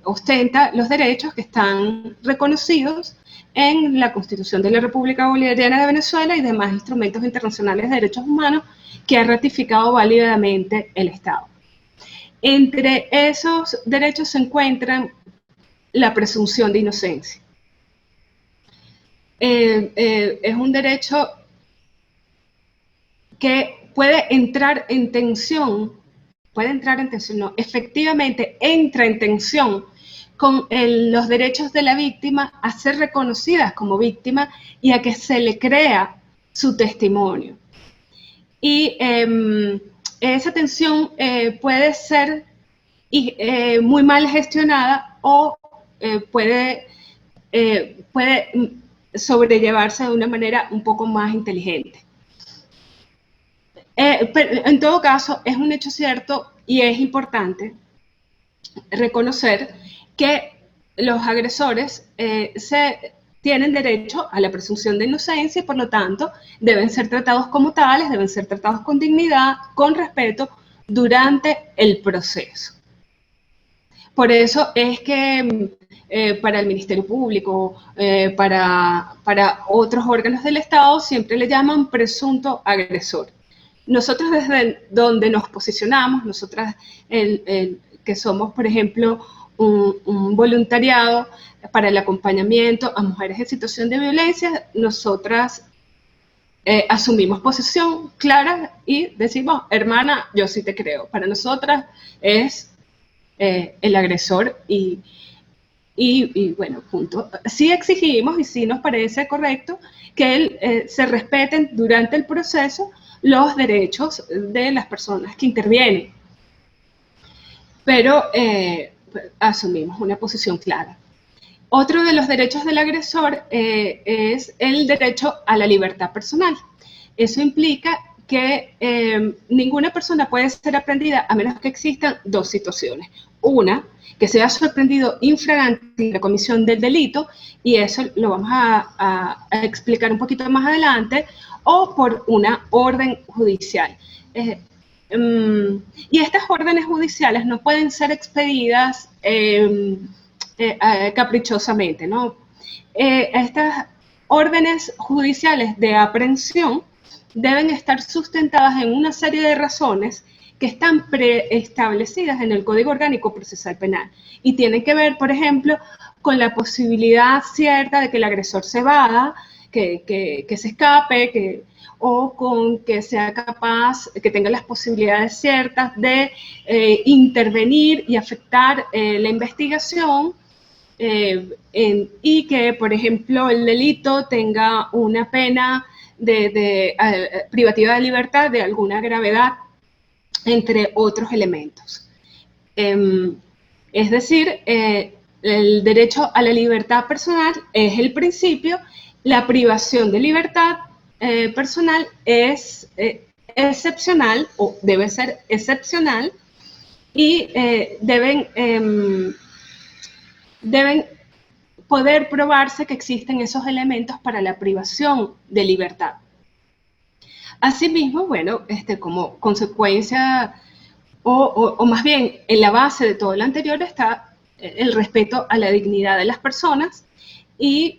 ostenta los derechos que están reconocidos en la Constitución de la República Bolivariana de Venezuela y demás instrumentos internacionales de derechos humanos que ha ratificado válidamente el Estado. Entre esos derechos se encuentran la presunción de inocencia. Es un derecho que puede entrar en tensión, no, efectivamente entra en tensión con los derechos de la víctima a ser reconocidas como víctima y a que se le crea su testimonio. Y esa tensión puede ser muy mal gestionada o puede sobrellevarse de una manera un poco más inteligente. Pero en todo caso, es un hecho cierto y es importante reconocer que los agresores tienen derecho a la presunción de inocencia y por lo tanto deben ser tratados como tales, deben ser tratados con dignidad, con respeto durante el proceso. Por eso es que para el Ministerio Público, para otros órganos del Estado, siempre le llaman presunto agresor. Nosotros desde donde nos posicionamos, nosotras que somos, por ejemplo, un voluntariado para el acompañamiento a mujeres en situación de violencia, nosotras asumimos posición clara y decimos, hermana, yo sí te creo. Para nosotras es el agresor y bueno, punto. Sí exigimos y sí nos parece correcto que se respeten durante el proceso los derechos de las personas que intervienen, pero asumimos una posición clara. Otro de los derechos del agresor es el derecho a la libertad personal. Eso implica que ninguna persona puede ser aprendida a menos que existan dos situaciones. Una, que sea sorprendido infragante en la comisión del delito, y eso lo vamos a explicar un poquito más adelante, o por una orden judicial. Y estas órdenes judiciales no pueden ser expedidas caprichosamente, ¿no? Estas órdenes judiciales de aprehensión deben estar sustentadas en una serie de razones que están preestablecidas en el Código Orgánico Procesal Penal y tienen que ver, por ejemplo, con la posibilidad cierta de que el agresor se evada, que se escape, o con que sea capaz, que tenga las posibilidades ciertas de intervenir y afectar la investigación, y que, por ejemplo, el delito tenga una pena de privativa de libertad de alguna gravedad, entre otros elementos. Es decir, el derecho a la libertad personal es el principio, la privación de libertad personal es excepcional o debe ser excepcional y deben poder probarse que existen esos elementos para la privación de libertad. Asimismo, bueno, como consecuencia, o más bien en la base de todo lo anterior está el respeto a la dignidad de las personas y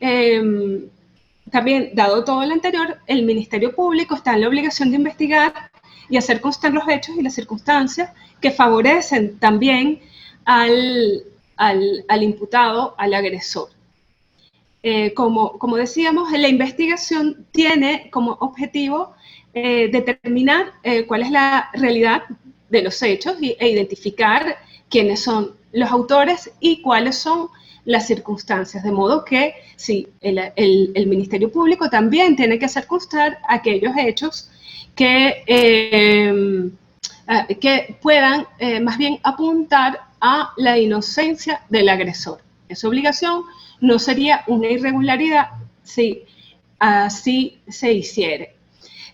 también, dado todo lo anterior, el Ministerio Público está en la obligación de investigar y hacer constar los hechos y las circunstancias que favorecen también al imputado, al agresor. Como decíamos, la investigación tiene como objetivo determinar cuál es la realidad de los hechos e identificar quiénes son los autores y cuáles son las circunstancias, de modo que sí, el Ministerio Público también tiene que hacer constar aquellos hechos que puedan más bien apuntar a la inocencia del agresor. Esa obligación no sería una irregularidad si así se hiciere.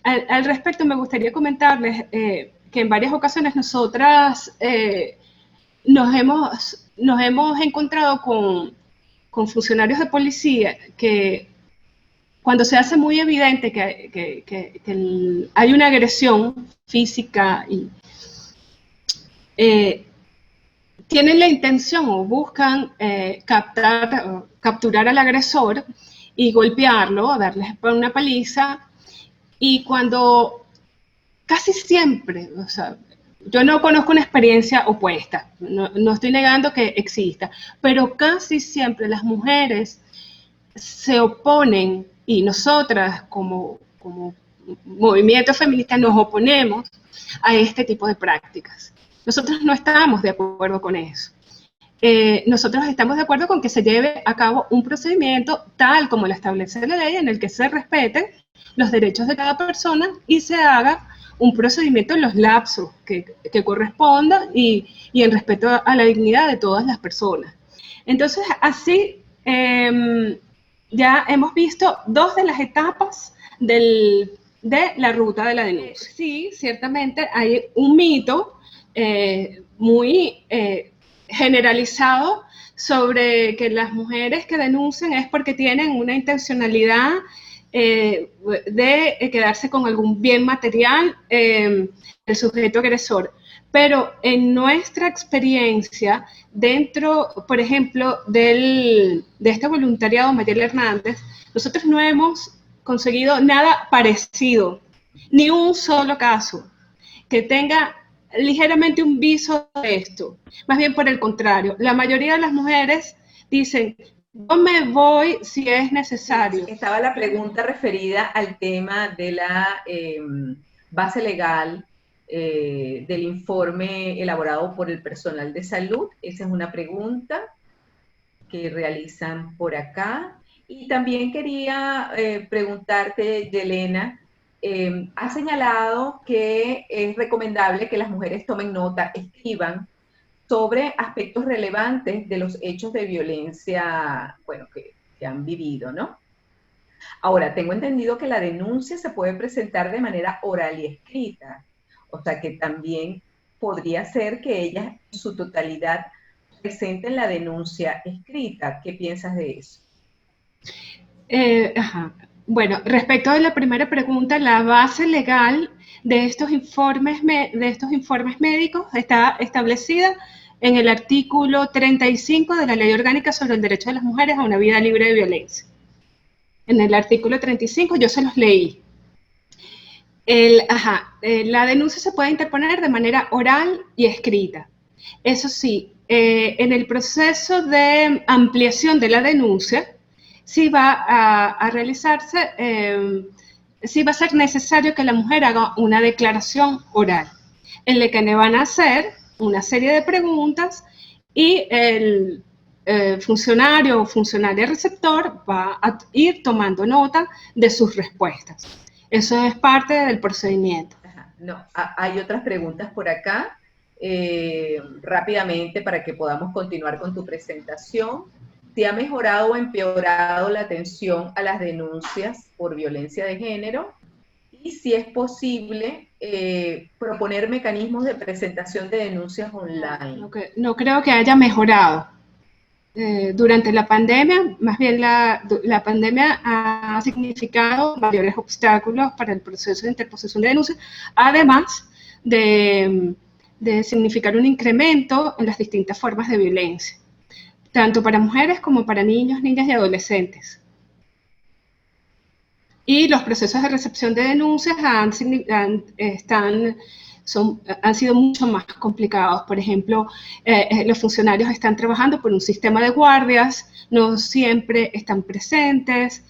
Al respecto, me gustaría comentarles que en varias ocasiones nosotras nos hemos encontrado con funcionarios de policía que cuando se hace muy evidente que hay una agresión física y tienen la intención o buscan capturar al agresor y golpearlo, darle una paliza, y cuando casi siempre, o sea, yo no conozco una experiencia opuesta, no estoy negando que exista, pero casi siempre las mujeres se oponen y nosotras como movimiento feminista nos oponemos a este tipo de prácticas. Nosotros no estamos de acuerdo con eso. Nosotros estamos de acuerdo con que se lleve a cabo un procedimiento tal como lo establece la ley, en el que se respeten los derechos de cada persona y se haga un procedimiento en los lapsos que corresponda y en respeto a la dignidad de todas las personas. Entonces, así ya hemos visto dos de las etapas de la ruta de la denuncia. Sí, ciertamente hay un mito muy generalizado sobre que las mujeres que denuncian es porque tienen una intencionalidad de quedarse con algún bien material del sujeto agresor. Pero en nuestra experiencia, dentro, por ejemplo, de este voluntariado Mayela Hernández, nosotros no hemos conseguido nada parecido, ni un solo caso que tenga ligeramente un viso de esto. Más bien por el contrario, la mayoría de las mujeres dicen, yo me voy si es necesario. Estaba la pregunta referida al tema de la base legal del informe elaborado por el personal de salud. Esa es una pregunta que realizan por acá. Y también quería preguntarte, Yelena, has señalado que es recomendable que las mujeres tomen nota, escriban sobre aspectos relevantes de los hechos de violencia, bueno, que han vivido, ¿no? Ahora, tengo entendido que la denuncia se puede presentar de manera oral y escrita, o sea que también podría ser que ellas en su totalidad presenten la denuncia escrita. ¿Qué piensas de eso? Ajá. Bueno, respecto a la primera pregunta, la base legal de estos informes médicos está establecida en el artículo 35 de la Ley Orgánica sobre el Derecho de las Mujeres a una Vida Libre de Violencia. En el artículo 35 yo se los leí. La denuncia se puede interponer de manera oral y escrita. Eso sí, en el proceso de ampliación de la denuncia, sí va a realizarse, sí va a ser necesario que la mujer haga una declaración oral, en la que le van a hacer una serie de preguntas y el funcionario o funcionaria receptor va a ir tomando nota de sus respuestas. Eso es parte del procedimiento. No, hay otras preguntas por acá. Rápidamente, para que podamos continuar con tu presentación. ¿Se ha mejorado o empeorado la atención a las denuncias por violencia de género? Y si es posible proponer mecanismos de presentación de denuncias online. No creo que haya mejorado. Durante la pandemia, más bien la pandemia ha significado mayores obstáculos para el proceso de interposición de denuncias, además de significar un incremento en las distintas formas de violencia, tanto para mujeres como para niños, niñas y adolescentes. Y los procesos de recepción de denuncias han sido mucho más complicados. Por ejemplo, los funcionarios están trabajando por un sistema de guardias, no siempre están presentes,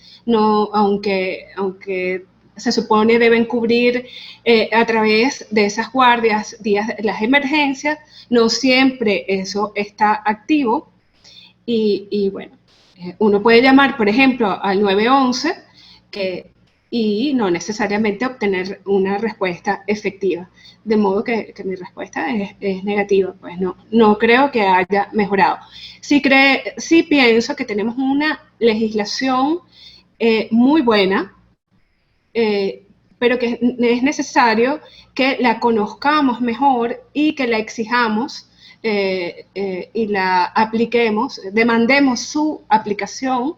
aunque se supone deben cubrir a través de esas guardias las emergencias, no siempre eso está activo. Y bueno, uno puede llamar, por ejemplo, al 911 y no necesariamente obtener una respuesta efectiva. De modo que mi respuesta es negativa, pues no creo que haya mejorado. Sí pienso que tenemos una legislación muy buena, pero que es necesario que la conozcamos mejor y que la exijamos y la apliquemos, demandemos su aplicación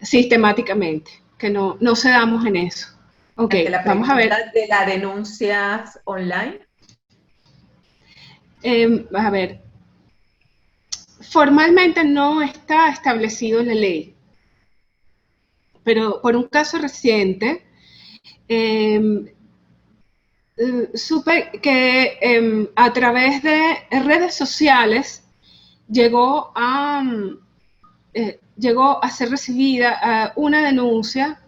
sistemáticamente, que no cedamos en eso. Ok, vamos a ver. ¿De las denuncias online? A ver, formalmente no está establecido en la ley, pero por un caso reciente, supe que a través de redes sociales llegó a ser recibida una denuncia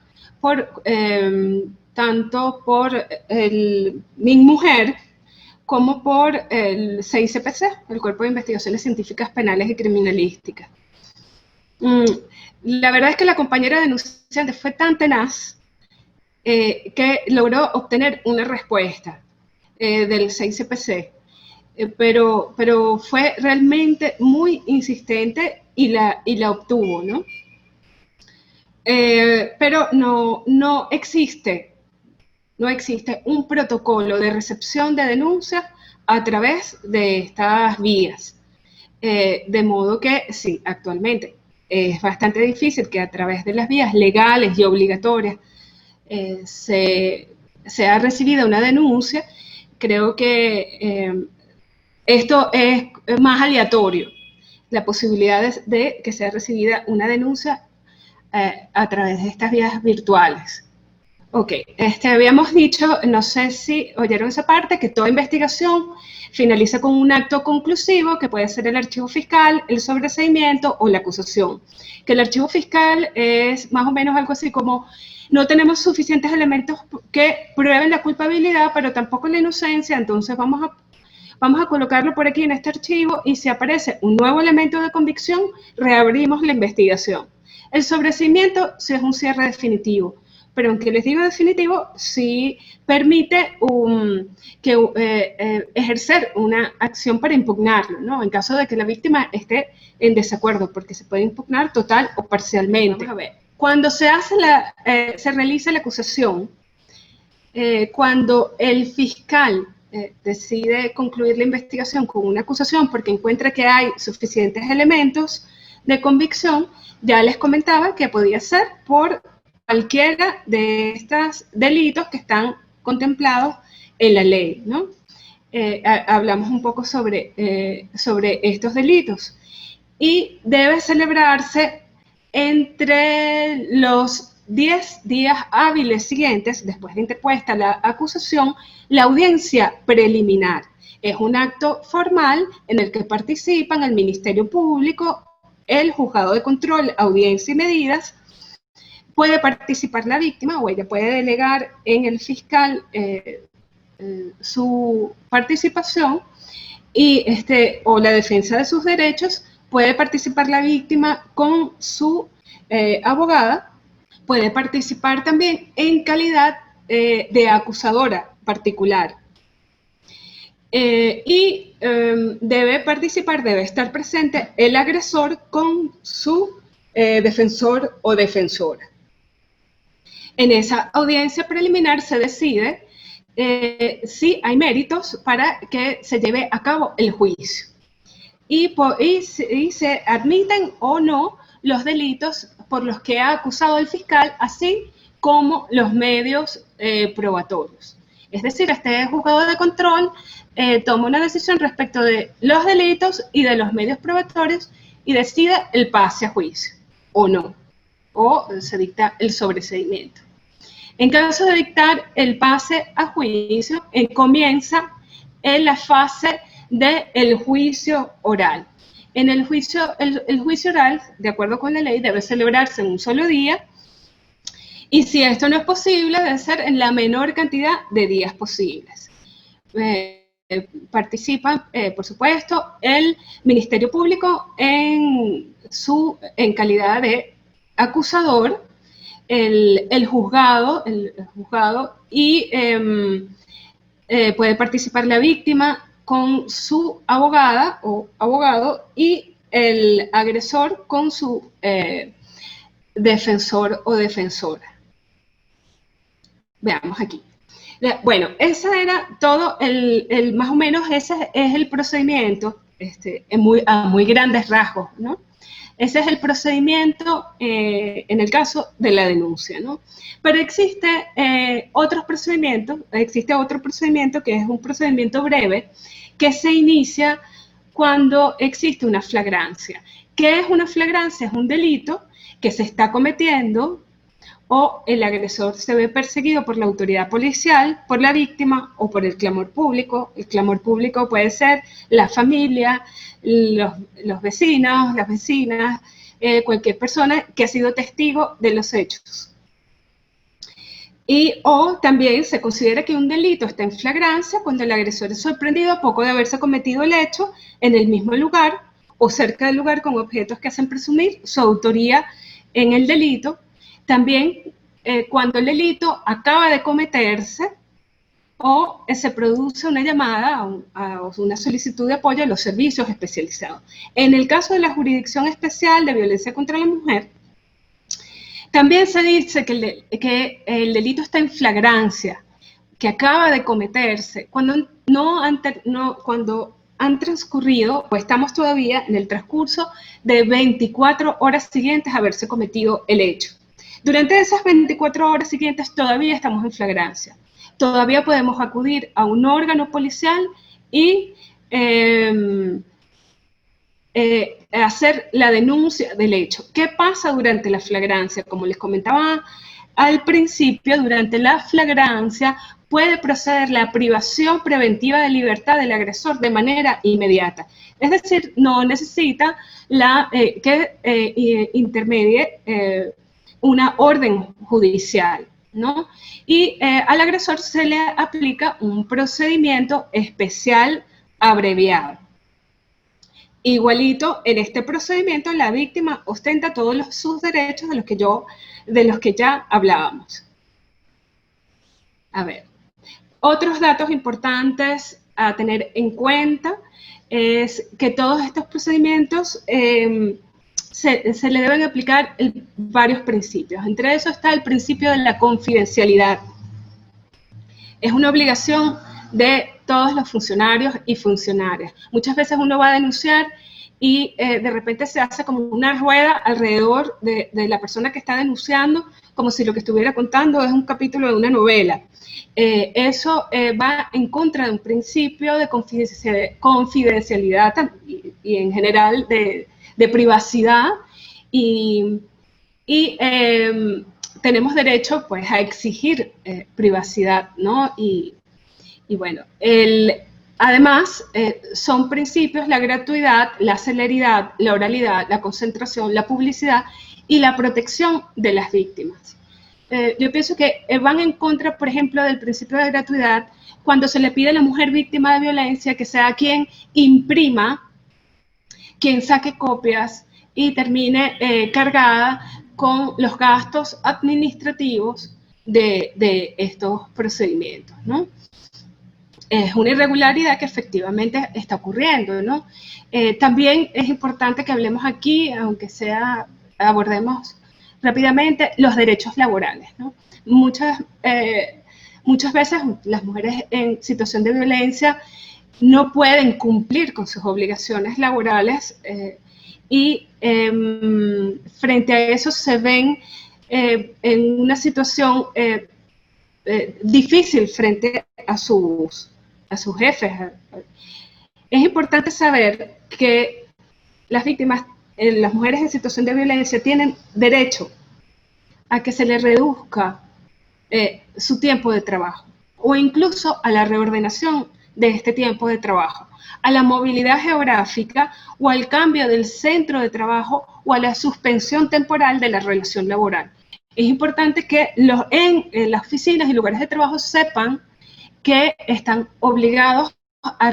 tanto por mi mujer como por el CICPC, el Cuerpo de Investigaciones Científicas Penales y Criminalísticas. La verdad es que la compañera denunciante fue tan tenaz que logró obtener una respuesta del CICPC, pero fue realmente muy insistente y la obtuvo, ¿no? Pero no existe un protocolo de recepción de denuncias a través de estas vías. De modo que sí, actualmente es bastante difícil que a través de las vías legales y obligatorias sea recibida una denuncia. Creo que esto es más aleatorio, la posibilidad de que sea recibida una denuncia a través de estas vías virtuales. Ok, habíamos dicho, no sé si oyeron esa parte, que toda investigación finaliza con un acto conclusivo, que puede ser el archivo fiscal, el sobreseimiento o la acusación. Que el archivo fiscal es más o menos algo así como, no tenemos suficientes elementos que prueben la culpabilidad, pero tampoco la inocencia, entonces vamos a colocarlo por aquí en este archivo y si aparece un nuevo elemento de convicción, reabrimos la investigación. El sobreseimiento sí es un cierre definitivo, pero aunque les digo definitivo, sí permite ejercer una acción para impugnarlo, ¿no? En caso de que la víctima esté en desacuerdo, porque se puede impugnar total o parcialmente. Vamos a ver. Cuando se realiza la acusación, cuando el fiscal decide concluir la investigación con una acusación porque encuentra que hay suficientes elementos de convicción, ya les comentaba que podía ser por cualquiera de estos delitos que están contemplados en la ley, ¿no? Hablamos un poco sobre estos delitos. Y debe celebrarse entre los 10 días hábiles siguientes, después de interpuesta la acusación, la audiencia preliminar. Es un acto formal en el que participan el Ministerio Público, el Juzgado de Control, Audiencia y Medidas. Puede participar la víctima o ella puede delegar en el fiscal su participación y o la defensa de sus derechos. Puede participar la víctima con su abogada, puede participar también en calidad de acusadora particular. Debe estar presente el agresor con su defensor o defensora. En esa audiencia preliminar se decide si hay méritos para que se lleve a cabo el juicio. Y se admiten o no los delitos por los que ha acusado el fiscal, así como los medios probatorios. Es decir, este juzgado de control toma una decisión respecto de los delitos y de los medios probatorios y decide el pase a juicio, o no, o se dicta el sobreseimiento. En caso de dictar el pase a juicio, comienza en la fase del juicio oral. En el juicio oral, de acuerdo con la ley, debe celebrarse en un solo día y si esto no es posible, debe ser en la menor cantidad de días posibles. Participa, por supuesto, el Ministerio Público en calidad de acusador, el juzgado y puede participar la víctima con su abogada o abogado y el agresor con su defensor o defensora. Veamos aquí. Bueno, ese era todo, más o menos ese es el procedimiento a muy grandes rasgos, ¿no? Ese es el procedimiento en el caso de la denuncia, ¿no? Pero existe otro procedimiento que es un procedimiento breve que se inicia cuando existe una flagrancia. ¿Qué es una flagrancia? Es un delito que se está cometiendo o el agresor se ve perseguido por la autoridad policial, por la víctima o por el clamor público. El clamor público puede ser la familia, los vecinos, las vecinas, cualquier persona que ha sido testigo de los hechos. O también se considera que un delito está en flagrancia cuando el agresor es sorprendido a poco de haberse cometido el hecho en el mismo lugar o cerca del lugar con objetos que hacen presumir su autoría en el delito. También cuando el delito acaba de cometerse o se produce una llamada o una solicitud de apoyo a los servicios especializados. En el caso de la Jurisdicción Especial de Violencia contra la Mujer, también se dice que el delito está en flagrancia, que acaba de cometerse, cuando han transcurrido o estamos todavía en el transcurso de 24 horas siguientes a haberse cometido el hecho. Durante esas 24 horas siguientes todavía estamos en flagrancia. Todavía podemos acudir a un órgano policial y hacer la denuncia del hecho. ¿Qué pasa durante la flagrancia? Como les comentaba al principio, durante la flagrancia, puede proceder la privación preventiva de libertad del agresor de manera inmediata. Es decir, no necesita que intermedie una orden judicial, ¿no? Y al agresor se le aplica un procedimiento especial abreviado. Igualito, en este procedimiento la víctima ostenta todos sus derechos de los que ya hablábamos. A ver, otros datos importantes a tener en cuenta es que todos estos procedimientos se le deben aplicar varios principios. Entre esos está el principio de la confidencialidad. Es una obligación de todos los funcionarios y funcionarias. Muchas veces uno va a denunciar y de repente se hace como una rueda alrededor de la persona que está denunciando, como si lo que estuviera contando es un capítulo de una novela. Eso va en contra de un principio de confidencialidad y en general de privacidad y tenemos derecho pues a exigir privacidad, ¿no? Y bueno, además son principios la gratuidad, la celeridad, la oralidad, la concentración, la publicidad y la protección de las víctimas. Yo pienso que van en contra, por ejemplo, del principio de gratuidad cuando se le pide a la mujer víctima de violencia que sea quien imprima, quien saque copias y termine cargada con los gastos administrativos de estos procedimientos, ¿no? Es una irregularidad que efectivamente está ocurriendo, ¿no? También es importante que hablemos aquí, aunque abordemos rápidamente, los derechos laborales, ¿no? Muchas veces las mujeres en situación de violencia no pueden cumplir con sus obligaciones laborales y frente a eso se ven en una situación difícil frente a sus jefes. Es importante saber que las víctimas, las mujeres en situación de violencia, tienen derecho a que se les reduzca su tiempo de trabajo o incluso a la reordenación de este tiempo de trabajo, a la movilidad geográfica o al cambio del centro de trabajo o a la suspensión temporal de la relación laboral. Es importante que en las oficinas y lugares de trabajo sepan que están obligados a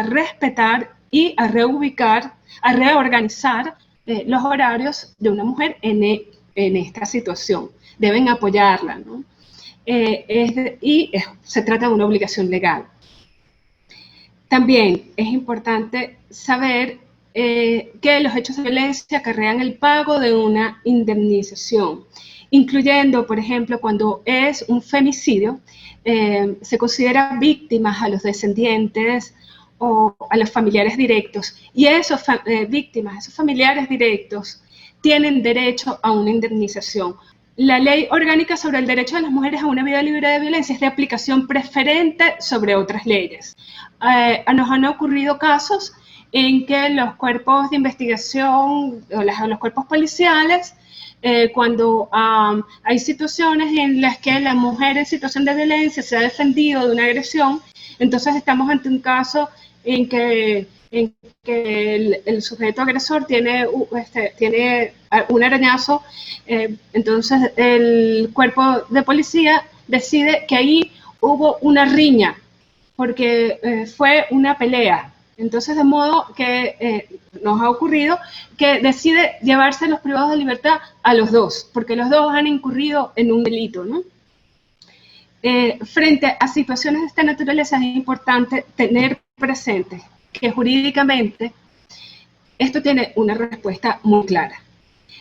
respetar y a reubicar, a reorganizar los horarios de una mujer en esta situación. Deben apoyarla, ¿no? Se trata de una obligación legal. También es importante saber que los hechos de violencia acarrean el pago de una indemnización, incluyendo, por ejemplo, cuando es un femicidio, se considera víctimas a los descendientes o a los familiares directos, y esos familiares directos, tienen derecho a una indemnización. La Ley Orgánica sobre el Derecho de las Mujeres a una Vida Libre de Violencia es de aplicación preferente sobre otras leyes. Nos han ocurrido casos en que los cuerpos de investigación o los cuerpos policiales, cuando hay situaciones en las que la mujer en situación de violencia se ha defendido de una agresión, entonces estamos ante un caso en que el sujeto agresor tiene un arañazo, entonces el cuerpo de policía decide que ahí hubo una riña, porque fue una pelea. Entonces, de modo que nos ha ocurrido que decide llevarse los privados de libertad a los dos, porque los dos han incurrido en un delito, ¿no? Frente a situaciones de esta naturaleza es importante tener presente que jurídicamente esto tiene una respuesta muy clara.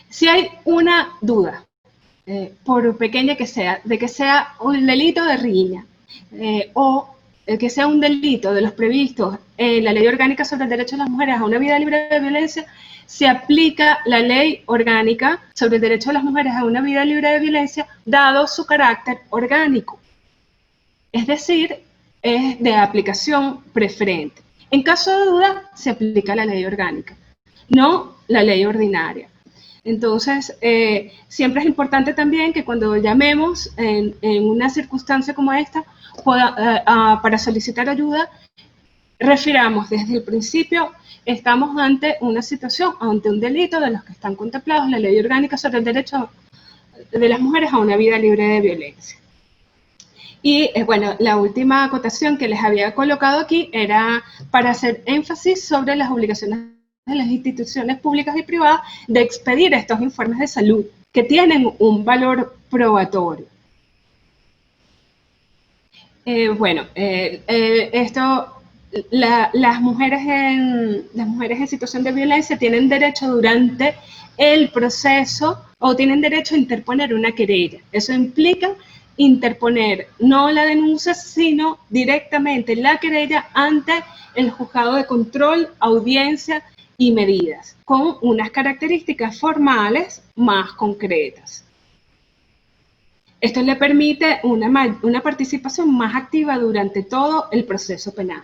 Si hay una duda, por pequeña que sea, de que sea un delito de riña o que sea un delito de los previstos en la Ley Orgánica sobre el Derecho de las Mujeres a una Vida Libre de Violencia, se aplica la Ley Orgánica sobre el Derecho de las Mujeres a una Vida Libre de Violencia, dado su carácter orgánico. Es decir, es de aplicación preferente. En caso de duda, se aplica la Ley Orgánica, no la Ley Ordinaria. Entonces, siempre es importante también que cuando llamemos en una circunstancia como esta, para solicitar ayuda, refiramos desde el principio, estamos ante una situación, ante un delito de los que están contemplados en la Ley Orgánica sobre el Derecho de las Mujeres a una Vida Libre de Violencia. Y bueno, la última acotación que les había colocado aquí era para hacer énfasis sobre las obligaciones de las instituciones públicas y privadas de expedir estos informes de salud que tienen un valor probatorio. Las mujeres en situación de violencia tienen derecho durante el proceso o tienen derecho a interponer una querella. Eso implica interponer no la denuncia, sino directamente la querella ante el juzgado de control, audiencia y medidas, con unas características formales más concretas. Esto le permite una participación más activa durante todo el proceso penal.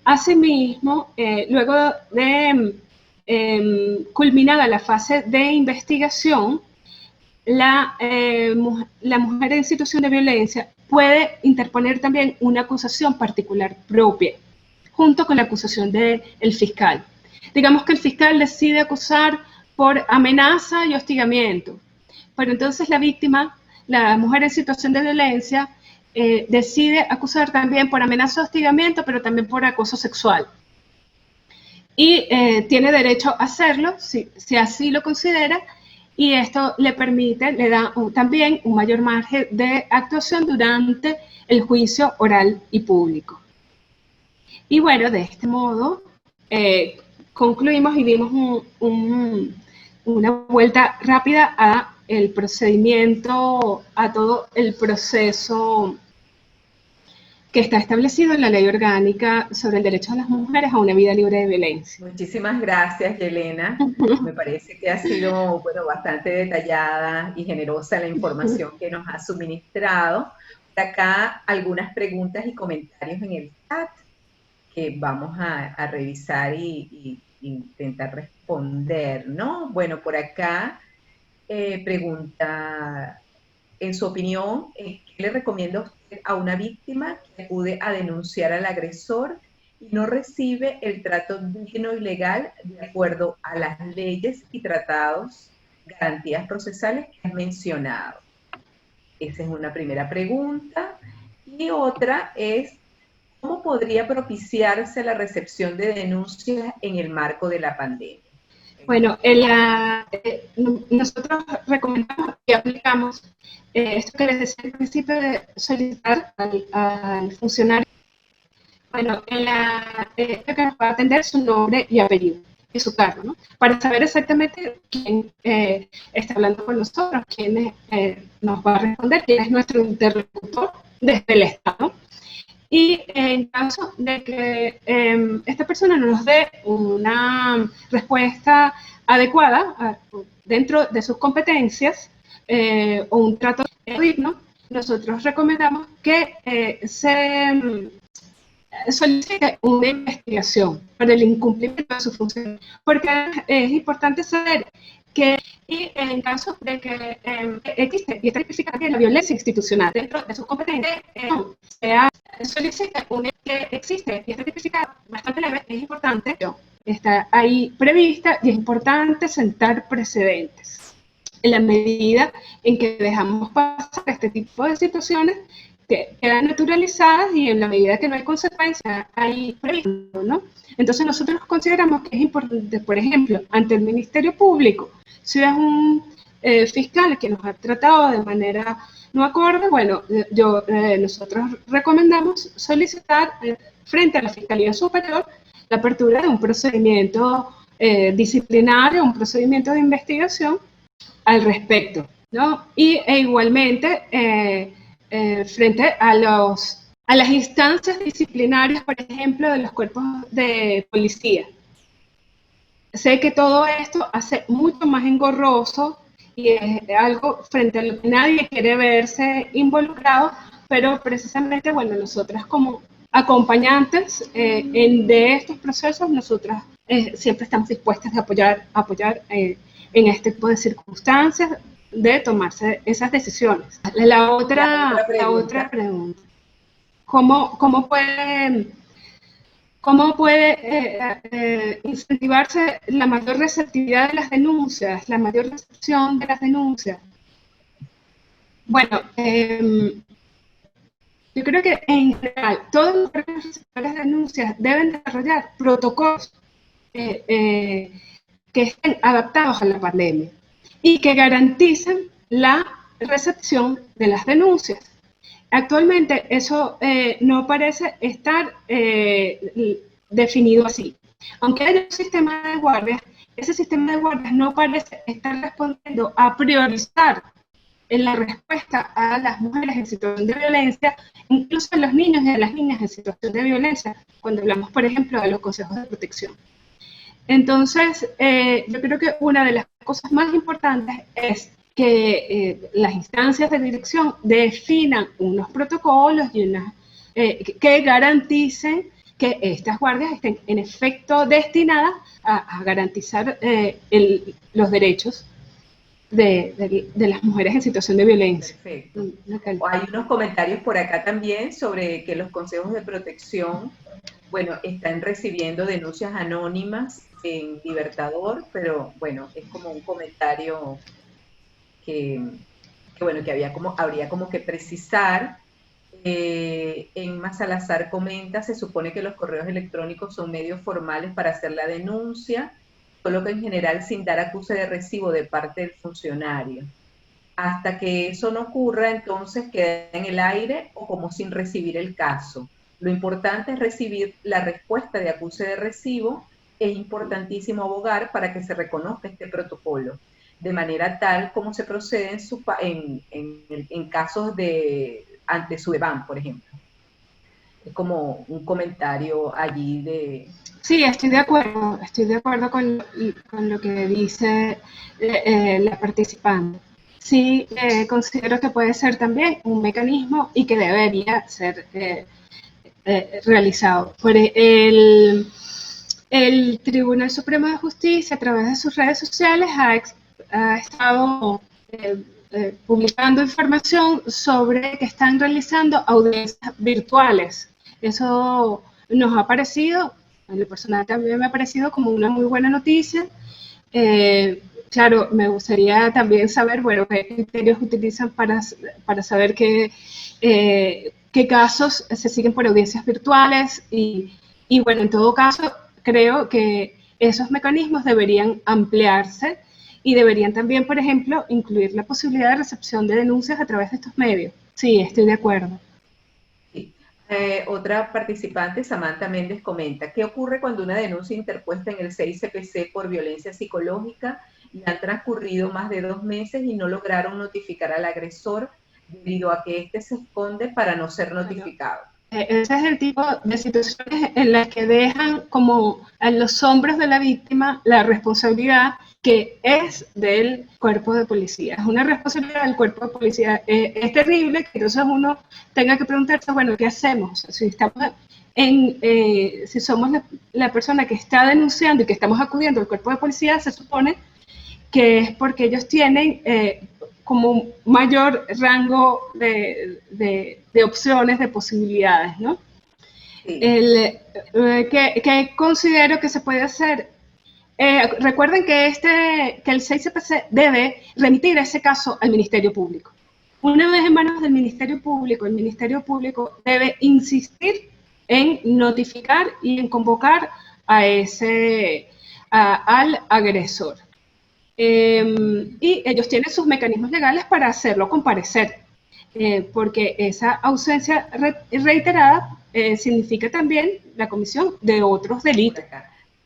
Asimismo, luego de culminada la fase de investigación, la mujer en situación de violencia puede interponer también una acusación particular propia, junto con la acusación del fiscal. Digamos que el fiscal decide acusar por amenaza y hostigamiento, pero entonces la víctima, la mujer en situación de violencia, decide acusar también por amenaza y hostigamiento, pero también por acoso sexual. Y tiene derecho a hacerlo, si así lo considera, y esto le permite, le da también un mayor margen de actuación durante el juicio oral y público. Y bueno, de este modo concluimos y dimos una vuelta rápida a el procedimiento, a todo el proceso que está establecido en la Ley Orgánica sobre el derecho de las mujeres a una vida libre de violencia. Muchísimas gracias, Yelena. Me parece que ha sido bastante detallada y generosa la información que nos ha suministrado. Por acá algunas preguntas y comentarios en el chat que vamos a revisar y intentar responder, ¿no? Bueno, por acá pregunta, en su opinión, ¿qué le recomienda usted a una víctima que acude a denunciar al agresor y no recibe el trato digno y legal de acuerdo a las leyes y tratados, garantías procesales que has mencionado? Esa es una primera pregunta. Y otra es, ¿cómo podría propiciarse la recepción de denuncias en el marco de la pandemia? Bueno, nosotros recomendamos y aplicamos esto que les decía al principio de solicitar al funcionario, bueno, que nos va a atender su nombre y apellido y su cargo, ¿no? Para saber exactamente quién está hablando con nosotros, quién nos va a responder, quién es nuestro interlocutor desde el Estado. Y en caso de que esta persona no nos dé una respuesta adecuada dentro de sus competencias o un trato digno, nosotros recomendamos que se solicite una investigación por el incumplimiento de su función, porque es importante saber que en caso de que existe y está tipificada que la violencia institucional dentro de sus competencias sea solicita una que existe y está tipificada bastante leve, es importante, está ahí prevista y es importante sentar precedentes. En la medida en que dejamos pasar este tipo de situaciones, que quedan naturalizadas y en la medida que no hay consecuencias, hay previsto, ¿no? Entonces nosotros consideramos que es importante, por ejemplo, ante el Ministerio Público, si es un fiscal que nos ha tratado de manera no acorde, bueno, nosotros recomendamos solicitar frente a la Fiscalía Superior la apertura de un procedimiento disciplinario, un procedimiento de investigación al respecto, ¿no? E igualmente frente a las instancias disciplinarias, por ejemplo, de los cuerpos de policía. Sé que todo esto hace mucho más engorroso y es algo frente a lo que nadie quiere verse involucrado, pero precisamente, bueno, nosotras como acompañantes de estos procesos, nosotras siempre estamos dispuestas a apoyar en este tipo de circunstancias de tomarse esas decisiones. La otra pregunta, ¿cómo puede incentivarse la mayor receptividad de las denuncias, la mayor recepción de las denuncias? Bueno, yo creo que en general todos los órganos receptores de denuncias deben desarrollar protocolos que estén adaptados a la pandemia y que garanticen la recepción de las denuncias. Actualmente eso no parece estar definido así. Aunque haya un sistema de guardias, ese sistema de guardias no parece estar respondiendo a priorizar en la respuesta a las mujeres en situación de violencia, incluso a los niños y a las niñas en situación de violencia, cuando hablamos, por ejemplo, de los consejos de protección. Entonces, yo creo que una de las cosas más importantes es que las instancias de dirección definan unos protocolos y que garanticen que estas guardias estén en efecto destinadas a garantizar los derechos de las mujeres en situación de violencia. Perfecto. Hay unos comentarios por acá también sobre que los consejos de protección, bueno, están recibiendo denuncias anónimas en Libertador, pero bueno, es como un comentario bueno, que habría como que precisar. Emma Salazar comenta, se supone que los correos electrónicos son medios formales para hacer la denuncia, solo que en general sin dar acuse de recibo de parte del funcionario. Hasta que eso no ocurra, entonces queda en el aire o como sin recibir el caso. Lo importante es recibir la respuesta de acuse de recibo. Es importantísimo abogar para que se reconozca este protocolo, de manera tal como se procede en casos ante Sudeban, por ejemplo. Es como un comentario allí de... Sí, estoy de acuerdo con lo que dice la participante. Sí, considero que puede ser también un mecanismo y que debería ser realizado. El Tribunal Supremo de Justicia, a través de sus redes sociales, ha estado publicando información sobre que están realizando audiencias virtuales. Eso nos ha parecido, en lo personal también me ha parecido como una muy buena noticia. Claro, me gustaría también saber, bueno, qué criterios utilizan para saber qué casos se siguen por audiencias virtuales y bueno, en todo caso, creo que esos mecanismos deberían ampliarse y deberían también, por ejemplo, incluir la posibilidad de recepción de denuncias a través de estos medios. Sí, estoy de acuerdo. Sí. Otra participante, Samantha Méndez, comenta, ¿qué ocurre cuando una denuncia interpuesta en el 6CPC por violencia psicológica y han transcurrido más de 2 meses y no lograron notificar al agresor debido a que éste se esconde para no ser notificado? Ese es el tipo de situaciones en las que dejan como a los hombros de la víctima la responsabilidad que es del cuerpo de policía. Es una responsabilidad del cuerpo de policía. Es terrible que entonces uno tenga que preguntarse, bueno, ¿qué hacemos? Si estamos si somos la persona que está denunciando y que estamos acudiendo al cuerpo de policía, se supone que es porque ellos tienen como un mayor rango de opciones, de posibilidades, ¿no? Sí. ¿Qué considero que se puede hacer? Recuerden que el 6CPC debe remitir ese caso al Ministerio Público. Una vez en manos del Ministerio Público, el Ministerio Público debe insistir en notificar y en convocar al agresor. Y ellos tienen sus mecanismos legales para hacerlo comparecer, porque esa ausencia reiterada significa también la comisión de otros delitos.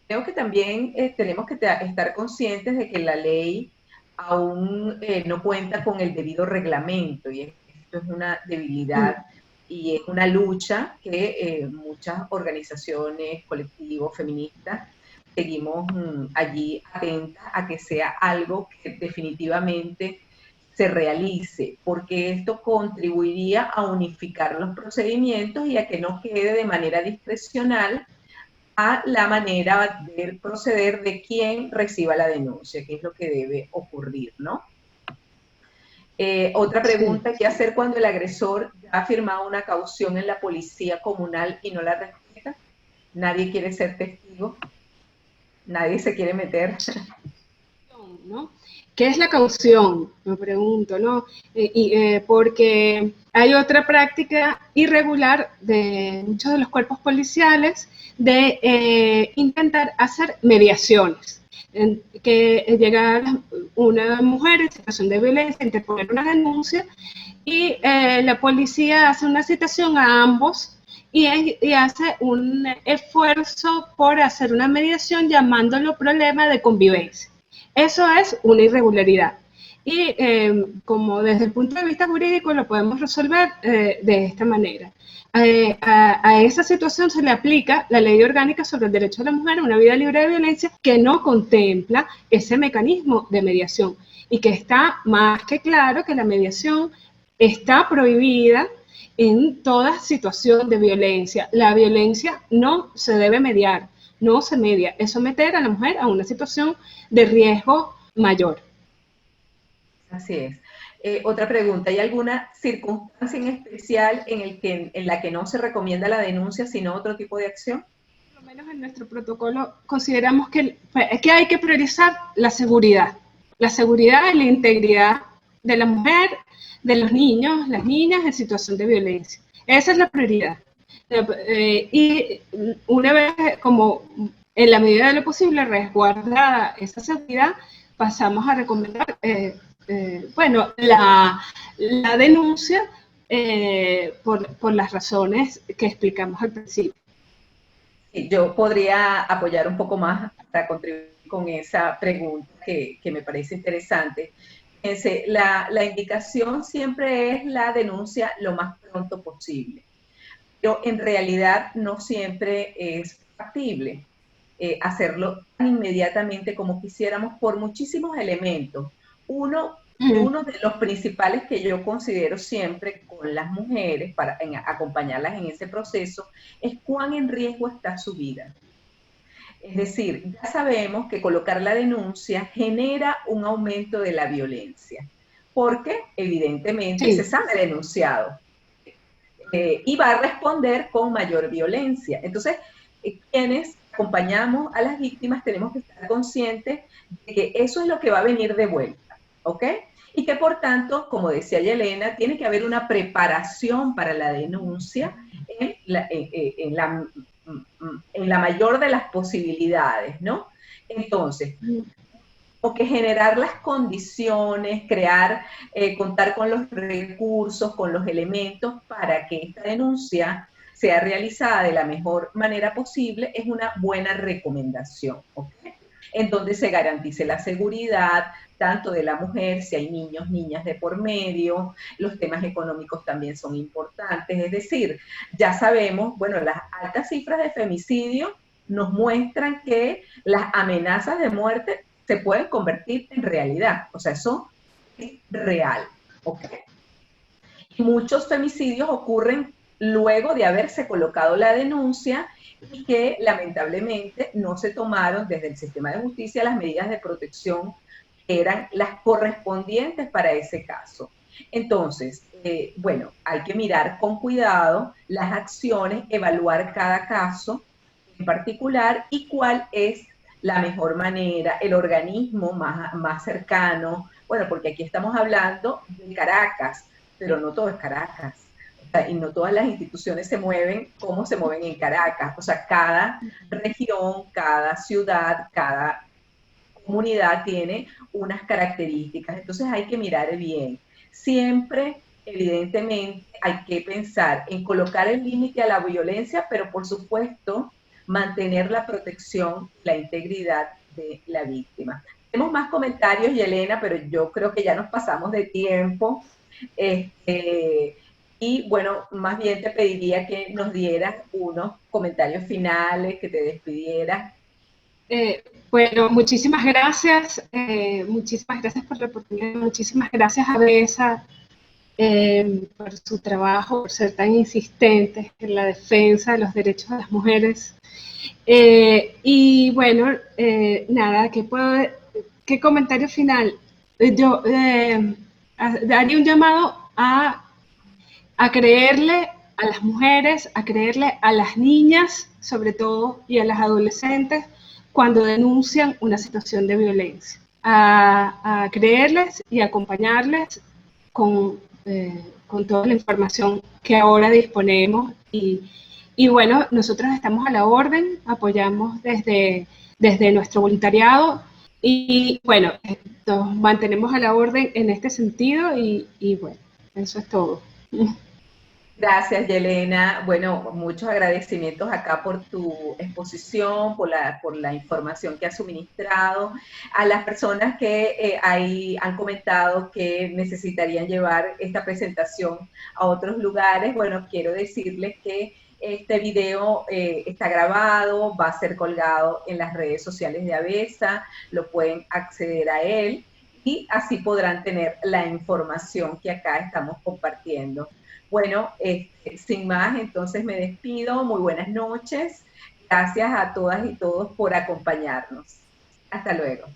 Creo que también tenemos que estar conscientes de que la ley aún no cuenta con el debido reglamento y esto es una debilidad y es una lucha que muchas organizaciones, colectivos, feministas, seguimos allí atentas a que sea algo que definitivamente se realice, porque esto contribuiría a unificar los procedimientos y a que no quede de manera discrecional a la manera de proceder de quien reciba la denuncia, que es lo que debe ocurrir, ¿no? Otra Sí. pregunta, ¿qué hacer cuando el agresor ya ha firmado una caución en la policía comunal y no la respeta? Nadie quiere ser testigo, nadie se quiere meter. ¿No? ¿Qué es la caución? Me pregunto, ¿no? Porque hay otra práctica irregular de muchos de los cuerpos policiales de intentar hacer mediaciones, que llega una mujer en situación de violencia, interponer una denuncia y la policía hace una citación a ambos y hace un esfuerzo por hacer una mediación llamándolo problema de convivencia. Eso es una irregularidad. Y como desde el punto de vista jurídico lo podemos resolver de esta manera. A esa situación se le aplica la Ley Orgánica sobre el Derecho de la Mujer a una vida libre de violencia, que no contempla ese mecanismo de mediación y que está más que claro que la mediación está prohibida en toda situación de violencia. La violencia no se debe mediar, no se media, es someter a la mujer a una situación de riesgo mayor. Así es. Otra pregunta, ¿hay alguna circunstancia en especial en la que no se recomienda la denuncia, sino otro tipo de acción? Por lo menos en nuestro protocolo consideramos que hay que priorizar la seguridad y la integridad de la mujer, de los niños, las niñas en situación de violencia. Esa es la prioridad. Y una vez, como en la medida de lo posible, resguardada esa seguridad, pasamos a recomendar, bueno, la denuncia por las razones que explicamos al principio. Sí, yo podría apoyar un poco más para contribuir con esa pregunta que me parece interesante. Fíjense, la indicación siempre es la denuncia lo más pronto posible, pero en realidad no siempre es factible hacerlo tan inmediatamente como quisiéramos por muchísimos elementos. Uno de los principales que yo considero siempre con las mujeres para acompañarlas en ese proceso es cuán en riesgo está su vida. Es decir, ya sabemos que colocar la denuncia genera un aumento de la violencia, porque evidentemente se Sí. sabe denunciado y va a responder con mayor violencia. Entonces, quienes acompañamos a las víctimas tenemos que estar conscientes de que eso es lo que va a venir de vuelta, ¿ok? Y que por tanto, como decía Yelena, tiene que haber una preparación para la denuncia en la mayor de las posibilidades, ¿no? Entonces, o que generar las condiciones, crear, contar con los recursos, con los elementos para que esta denuncia sea realizada de la mejor manera posible, es una buena recomendación, ¿ok? En donde se garantice la seguridad tanto de la mujer, si hay niños, niñas de por medio, los temas económicos también son importantes, es decir, ya sabemos, bueno, las altas cifras de femicidio nos muestran que las amenazas de muerte se pueden convertir en realidad, o sea, eso es real, ¿ok? Y muchos femicidios ocurren luego de haberse colocado la denuncia y que lamentablemente no se tomaron desde el sistema de justicia las medidas de protección que eran las correspondientes para ese caso. Entonces, bueno, hay que mirar con cuidado las acciones, evaluar cada caso en particular y cuál es la mejor manera, el organismo más cercano, bueno, porque aquí estamos hablando de Caracas, pero no todo es Caracas, o sea, y no todas las instituciones se mueven como se mueven en Caracas, o sea, cada región, cada ciudad, cada comunidad tiene unas características, entonces hay que mirar bien. Siempre, evidentemente, hay que pensar en colocar el límite a la violencia, pero por supuesto, mantener la protección, la integridad de la víctima. Tenemos más comentarios, Yelena, pero yo creo que ya nos pasamos de tiempo. Y bueno, más bien te pediría que nos dieras unos comentarios finales, que te despidieras. Bueno, muchísimas gracias por la oportunidad, muchísimas gracias a Besa por su trabajo, por ser tan insistentes en la defensa de los derechos de las mujeres. Y bueno, nada, ¿qué comentario final? Yo daría un llamado a creerle a las mujeres, a creerle a las niñas, sobre todo, y a las adolescentes cuando denuncian una situación de violencia. A creerles y acompañarles con toda la información que ahora disponemos y bueno, nosotros estamos a la orden, apoyamos desde nuestro voluntariado y bueno, nos mantenemos a la orden en este sentido y bueno, eso es todo. Gracias, Yelena. Bueno, muchos agradecimientos acá por tu exposición, por la información que has suministrado. A las personas que ahí han comentado que necesitarían llevar esta presentación a otros lugares, bueno, quiero decirles que este video está grabado, va a ser colgado en las redes sociales de ABESA, lo pueden acceder a él y así podrán tener la información que acá estamos compartiendo. Bueno, sin más, entonces me despido. Muy buenas noches. Gracias a todas y todos por acompañarnos. Hasta luego.